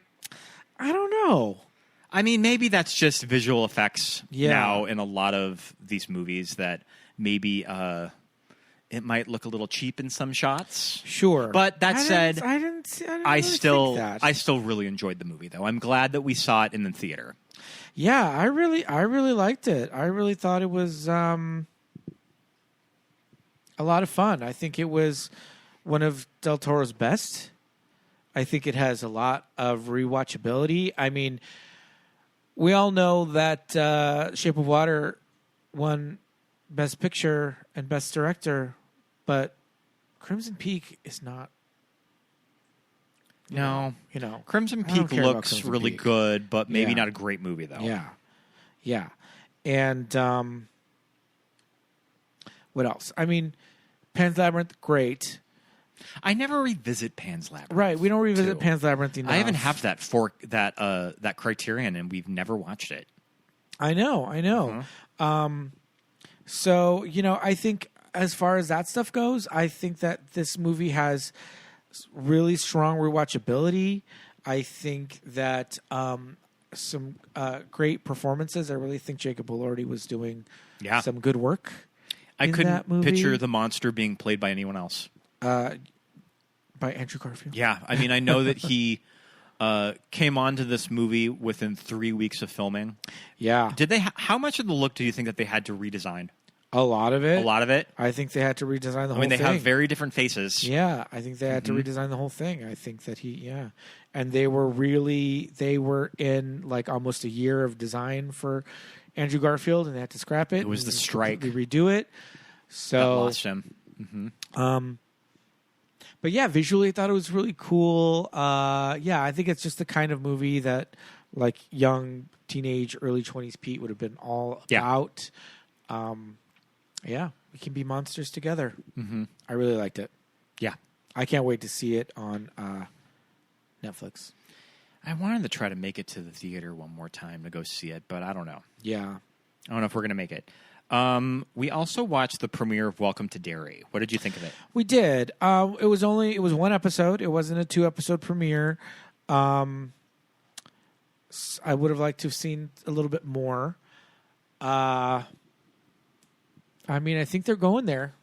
I don't know. I mean, maybe that's just visual effects now in a lot of these movies, that maybe it might look a little cheap in some shots. Sure. But that said, I didn't I really still think that. I still really enjoyed the movie, though. I'm glad that we saw it in the theater. Yeah, I really liked it. I really thought it was a lot of fun. I think it was one of Del Toro's best. I think it has a lot of rewatchability. I mean, we all know that Shape of Water won Best Picture and Best Director, but Crimson Peak is not. No. Crimson I don't Peak care about looks Crimson really Peak. good, but maybe Yeah. not a great movie, though. Yeah. And what else? I mean, Pan's Labyrinth, great. I never revisit Pan's Labyrinth. Right, we don't revisit too. Pan's Labyrinth enough. I even have that for that Criterion, and we've never watched it. I know. So, I think as far as that stuff goes, I think that this movie has really strong rewatchability. I think that some great performances. I really think Jacob Elordi was doing some good work. I in couldn't that movie. picture the monster being played by anyone else. By Andrew Garfield. Yeah, I mean, I know that he came onto this movie within 3 weeks of filming. Yeah. Did they? How much of the look do you think that they had to redesign? A lot of it. A lot of it. I think they had to redesign the whole thing. They have very different faces. Yeah, I think they had to redesign the whole thing. I think that and they were in like almost a year of design for Andrew Garfield, and they had to scrap it. It was the strike. Redo it. So that lost him. But yeah, visually I thought it was really cool. I think it's just the kind of movie that like young teenage, early 20s Pete would have been all about. We can be monsters together. I really liked it. Yeah. I can't wait to see it on Netflix. I wanted to try to make it to the theater one more time to go see it, but I don't know. Yeah. I don't know if we're going to make it. We also watched the premiere of Welcome to Derry. What did you think of it? We did. It was one episode. It wasn't a 2-episode premiere. I would have liked to have seen a little bit more. I think they're going there.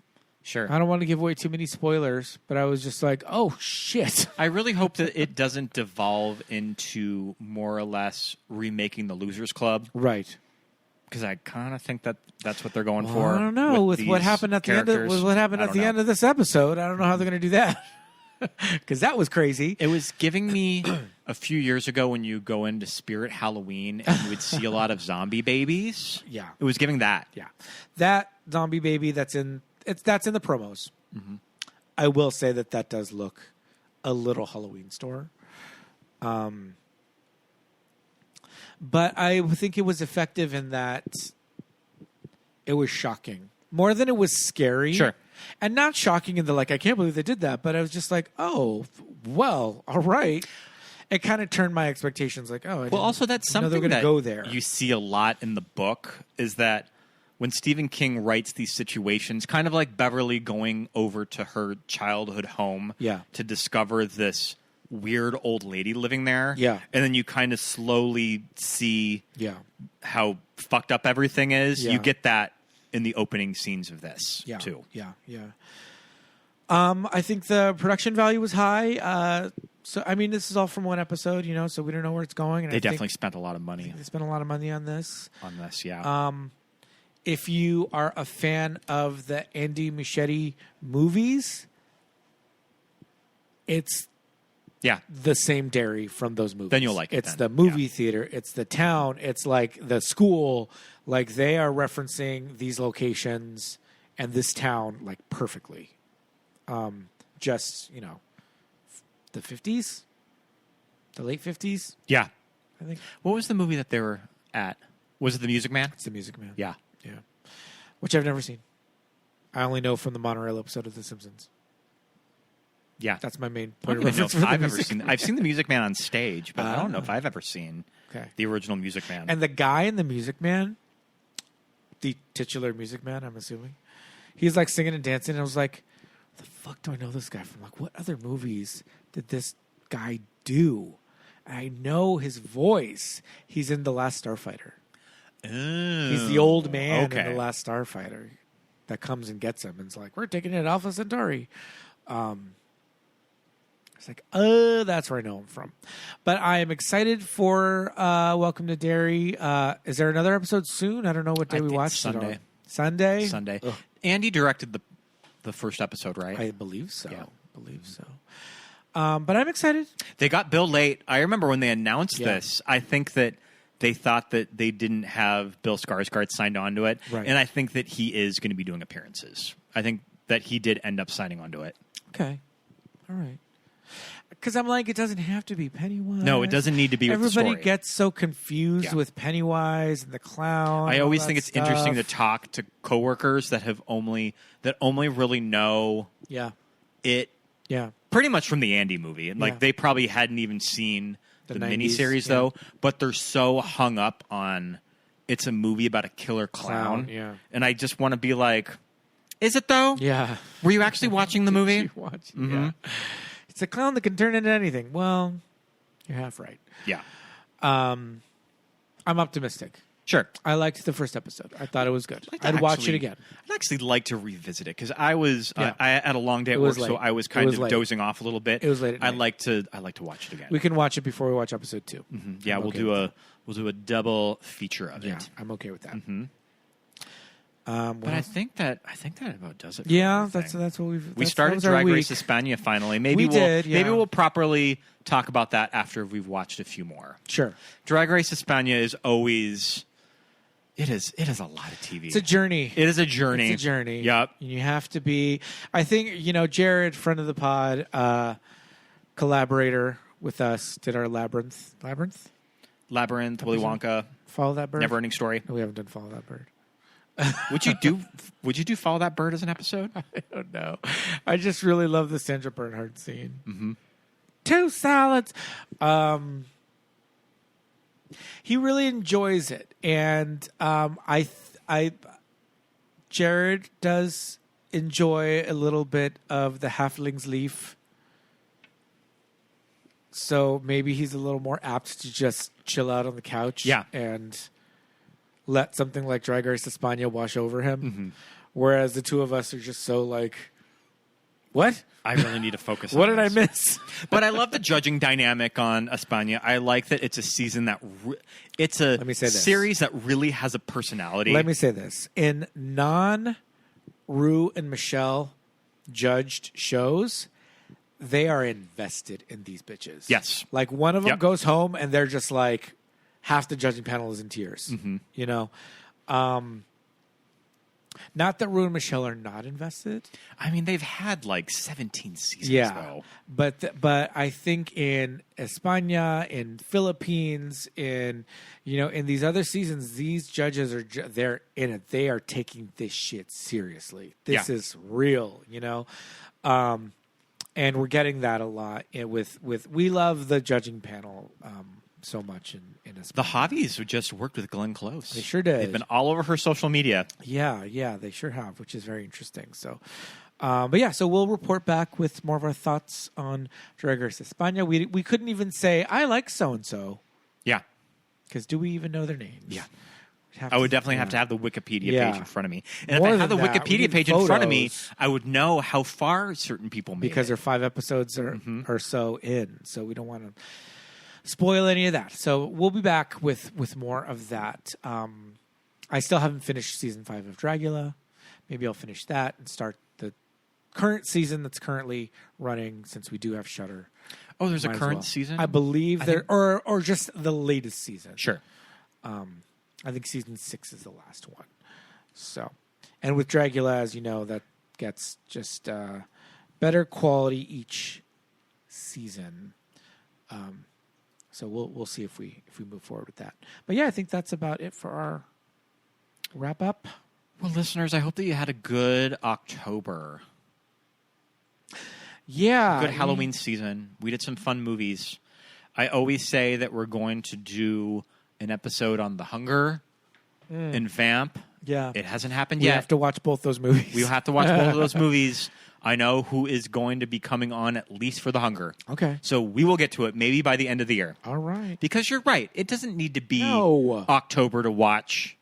Sure. I don't want to give away too many spoilers, but I was just like, oh, shit. I really hope that it doesn't devolve into more or less remaking the Losers Club. Right. Because I kind of think that that's what they're going for. I don't know. With what happened at the end of this episode, I don't know how they're going to do that. Because that was crazy. It was giving me a few years ago when you go into Spirit Halloween and you would see a lot of zombie babies. Yeah. It was giving that. Yeah. That zombie baby that's in the promos. I will say that does look a little Halloween store. But I think it was effective in that it was shocking. More than it was scary. Sure. And not shocking in the, like, I can't believe they did that. But I was just like, oh, well, all right. It kind of turned my expectations like, oh, also that's something they're going to go there. You see a lot in the book is that when Stephen King writes these situations, kind of like Beverly going over to her childhood home to discover this weird old lady living there. Yeah. And then you kind of slowly see how fucked up everything is. Yeah. You get that in the opening scenes of this, too. Yeah. I think the production value was high. This is all from one episode, so we don't know where it's going. And they definitely spent a lot of money. They spent a lot of money on this. Yeah. If you are a fan of the Andy Muschietti movies, it's the same Derry from those movies. Then you'll like it. It's the movie theater. It's the town. It's like the school. Like they are referencing these locations and this town like perfectly. Just, the 50s? The late 50s? Yeah. I think. What was the movie that they were at? Was it The Music Man? It's The Music Man. Yeah. Which I've never seen. I only know from the monorail episode of The Simpsons. Yeah. That's my main I point don't of even know reference. if for the I've ever Music seen. Man. I've seen The Music Man on stage, but I don't know if I've ever seen the original Music Man. And the guy in The Music Man, the titular Music Man, I'm assuming, he's like singing and dancing. And I was like, the fuck do I know this guy from? Like, what other movies did this guy do? I know his voice. He's in The Last Starfighter. He's the old man in The Last Starfighter that comes and gets him and it's like, we're taking it Alpha Centauri. It's like, that's where I know him from. But I am excited for Welcome to Derry. Is there another episode soon? I don't know what day we watched Sunday. it on. Sunday. Ugh. Andy directed the first episode, right? I believe so. Yeah. But I'm excited. They got Bill late. I remember when they announced this, I think that they thought that they didn't have Bill Skarsgård signed on to it. Right. And I think that he is going to be doing appearances. I think that he did end up signing on to it. Okay. All right. Because I'm like, it doesn't have to be Pennywise. No, it doesn't need to be with the Everybody story. gets so confused with Pennywise and the clown. I and always all think that it's interesting to stuff. talk to coworkers that only really know it pretty much from the Andy movie. And like they probably hadn't even seen the 90s, miniseries though, but they're so hung up on it's a movie about a killer clown. Yeah. And I just want to be like, is it though? Yeah. Were you actually watching the movie? Did you watch? Yeah. It's a clown that can turn into anything. Well, you're half right. Yeah. I'm optimistic. Sure. I liked the first episode. I thought it was good. I'd watch it again. I'd actually like to revisit it because I was I had a long day at was work, so late. I was It kind was of late. dozing off a little bit. It was late at I'd night. like to watch it again. We can watch it before we watch episode 2. Yeah, I'm we'll okay do with a double feature of Yeah, it. I'm okay with that. But I think that about does it. For Yeah, everything. that's what we've. We that started was our Drag week. Race España finally. Maybe We did, yeah. Maybe we'll properly talk about that after we've watched a few more. Sure, Drag Race España is always. It is a lot of TV. it's a journey. It is a journey. It's a journey. Yep. You have to be. I think Jared, friend of the pod, collaborator with us, did our Labyrinth. Labyrinth, Willy Wonka, Follow That Bird. Never Ending Story. No, we haven't done Follow That Bird. Would you do Follow That Bird as an episode? I don't know. I just really love the Sandra Bernhard scene. Mm-hmm. 2 salads. He really enjoys it, and Jared does enjoy a little bit of the Halfling's Leaf. So maybe he's a little more apt to just chill out on the couch, and let something like Drag Race España wash over him. Mm-hmm. Whereas the two of us are just so like, what? I really need to focus on What did this. I miss? But I love the judging dynamic on España. I like that it's a season that it's a Let me say this. series that really has a personality. Let me say this. In non-Rue and Michelle judged shows, they are invested in these bitches. Yes. Like one of them Yep. goes home and they're just like, half the judging panel is in tears. Mm-hmm. Not that Rue and Michelle are not invested. I mean, they've had like 17 seasons, though. But I think in España, in Philippines, in these other seasons, these judges are they're in it. They are taking this shit seriously. This is real, and we're getting that a lot with we love the judging panel so much in España. The Javis just worked with Glenn Close. They sure did. They've been all over her social media. Yeah, they sure have, which is very interesting. So, so we'll report back with more of our thoughts on Drag Race España. We couldn't even say, I like so-and-so, Yeah. because do we even know their names? Yeah. We'd have I would to- definitely have to have the Wikipedia page in front of me. And More if I had the than that, we Wikipedia need page in front of me, photos. I would know how far certain people made because it. they're 5 episodes or so in, so we don't want to spoil any of that. So we'll be back with more of that. I still haven't finished season 5 of Dragula. Maybe I'll finish that and start the current season that's currently running, since we do have Shudder. Oh, there's a Might as current well. season? I believe there, or just the latest season. Sure. I think season 6 is the last one. So, and with Dragula, as you know, that gets just better quality each season. So we'll see if we move forward with that. But yeah, I think that's about it for our wrap up. Well, listeners, I hope that you had a good October. Yeah, Good Halloween season. We did some fun movies. I always say that we're going to do an episode on The Hunger and Vamp. Yeah, It hasn't happened we yet. have to watch both those movies. We'll have to watch both of those movies. I know who is going to be coming on at least for The Hunger. Okay, So we will get to it maybe by the end of the year. all right. Because you're right. It doesn't need to be No. October to watch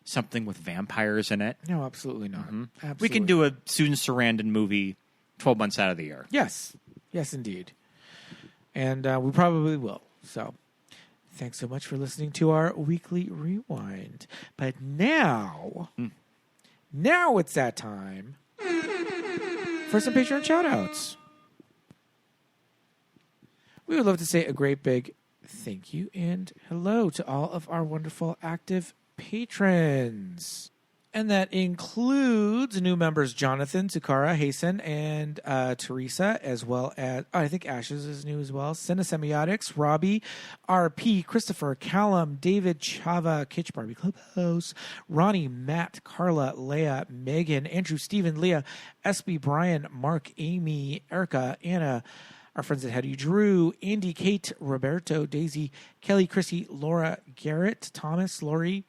something with vampires in it. No, absolutely not. Absolutely. We can do a Susan Sarandon movie 12 months out of the year. Yes, indeed. And we probably will. So thanks so much for listening to our weekly rewind. But now it's that time for some Patreon shout-outs. We would love to say a great big thank you and hello to all of our wonderful active patrons. And that includes new members Jonathan, Tukara, Hasten, and Teresa, as well as, I think Ashes is new as well, Cinesemiotics, Robbie, RP, Christopher, Callum, David, Chava, Kitsch Barbie Clubhouse, Ronnie, Matt, Carla, Leah, Megan, Andrew, Stephen, Leah, SB, Brian, Mark, Amy, Erica, Anna, our friends at How Do You Drew, Andy, Kate, Roberto, Daisy, Kelly, Chrissy, Laura, Garrett, Thomas, Lori,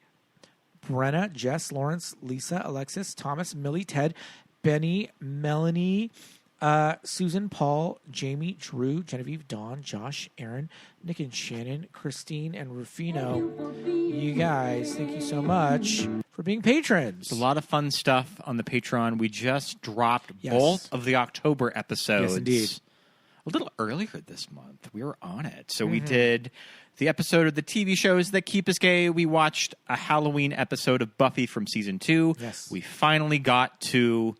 Brenna, Jess, Lawrence, Lisa, Alexis, Thomas, Millie, Ted, Benny, Melanie, Susan, Paul, Jamie, Drew, Genevieve, Dawn, Josh, Aaron, Nick and Shannon, Christine, and Rufino. You guys, thank you so much for being patrons. A lot of fun stuff on the Patreon. We just dropped Yes. both of the October episodes. Yes, indeed. a little earlier this month. We were on it. So we did the episode of the TV shows that keep us gay. We watched a Halloween episode of Buffy from season 2. Yes. We finally got to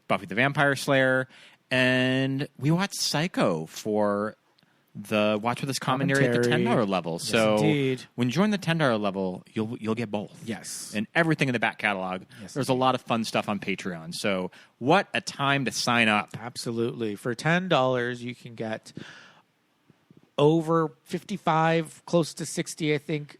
Buffy the Vampire Slayer. And we watched Psycho for the Watch With Us commentary at the $10 level. Yes, So indeed. when you join the $10 level, you'll get both. Yes. And everything in the back catalog. Yes, There's a lot of fun stuff on Patreon. So what a time to sign up. Absolutely. For $10, you can get over 55, close to 60, I think,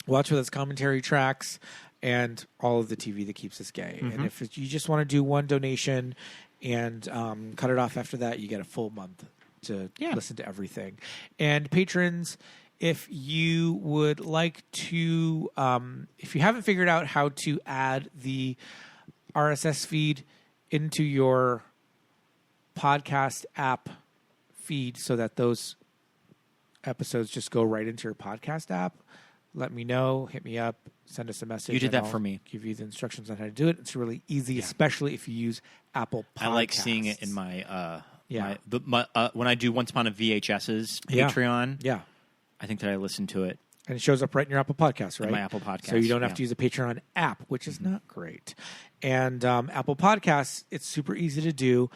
Watch With Us commentary tracks and all of the TV that keeps us gay. And if you just want to do one donation and cut it off after that, you get a full month to listen to everything. And patrons, if you would like to, if you haven't figured out how to add the RSS feed into your podcast app feed so that those episodes just go right into your podcast app, let me know, hit me up, send us a message. You did and that I'll for me. Give you the instructions on how to do it. It's really easy, especially if you use Apple Podcasts. I like seeing it in my Yeah. when I do Once Upon a VHS's Yeah. Patreon. Yeah. I think that I listen to it. And it shows up right in your Apple Podcast, right? In my Apple Podcast, So you don't have yeah. to use a Patreon app, which is not great. And Apple Podcasts, it's super easy to do.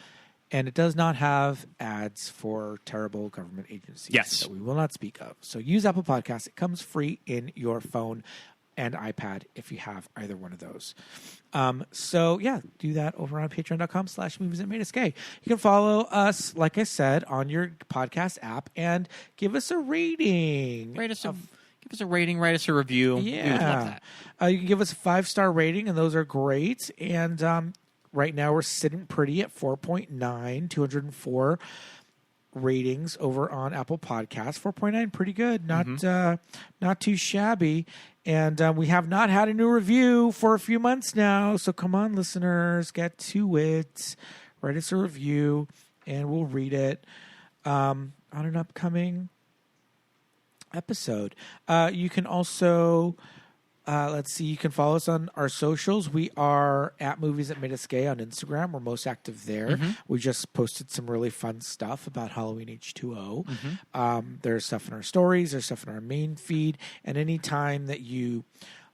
And it does not have ads for terrible government agencies Yes. that we will not speak of. So use Apple Podcasts. It comes free in your phone and iPad if you have either one of those. So yeah, do that over on patreon.com/movies that made us gay. You can follow us, like I said, on your podcast app and give us a rating. Give us a rating, write us a review. We would love Yeah. that. You can give us a 5-star rating, and those are great. And right now we're sitting pretty at 4.9, 204 ratings over on Apple Podcasts. 4.9, pretty good. Not too shabby. And we have not had a new review for a few months now. So come on, listeners, get to it. Write us a review, and we'll read it on an upcoming episode. You can also you can follow us on our socials. We are at Movies That Made Us Gay on Instagram. We're most active there. We just posted some really fun stuff about Halloween H2O. There's stuff in our stories, there's stuff in our main feed, and anytime that you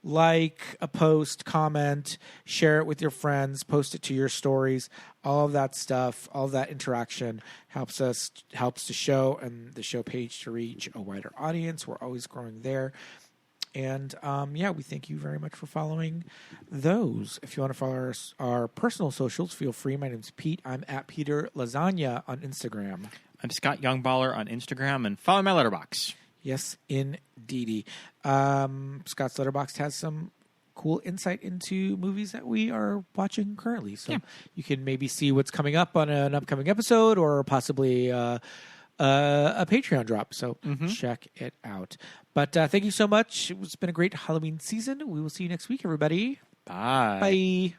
like a post, comment, share it with your friends, post it to your stories, all of that stuff, all of that interaction helps the show and the show page to reach a wider audience. We're always growing there. And we thank you very much for following those. If you want to follow our personal socials, feel free. My name's Pete. I'm at Peter Lasagna on Instagram. I'm Scott Youngballer on Instagram, and follow my letterbox. Yes, indeedy. Scott's Letterboxd has some cool insight into movies that we are watching currently. So you can maybe see what's coming up on an upcoming episode or possibly a Patreon drop. So check it out. But thank you so much. It's been a great Halloween season. We will see you next week, everybody. Bye. Bye.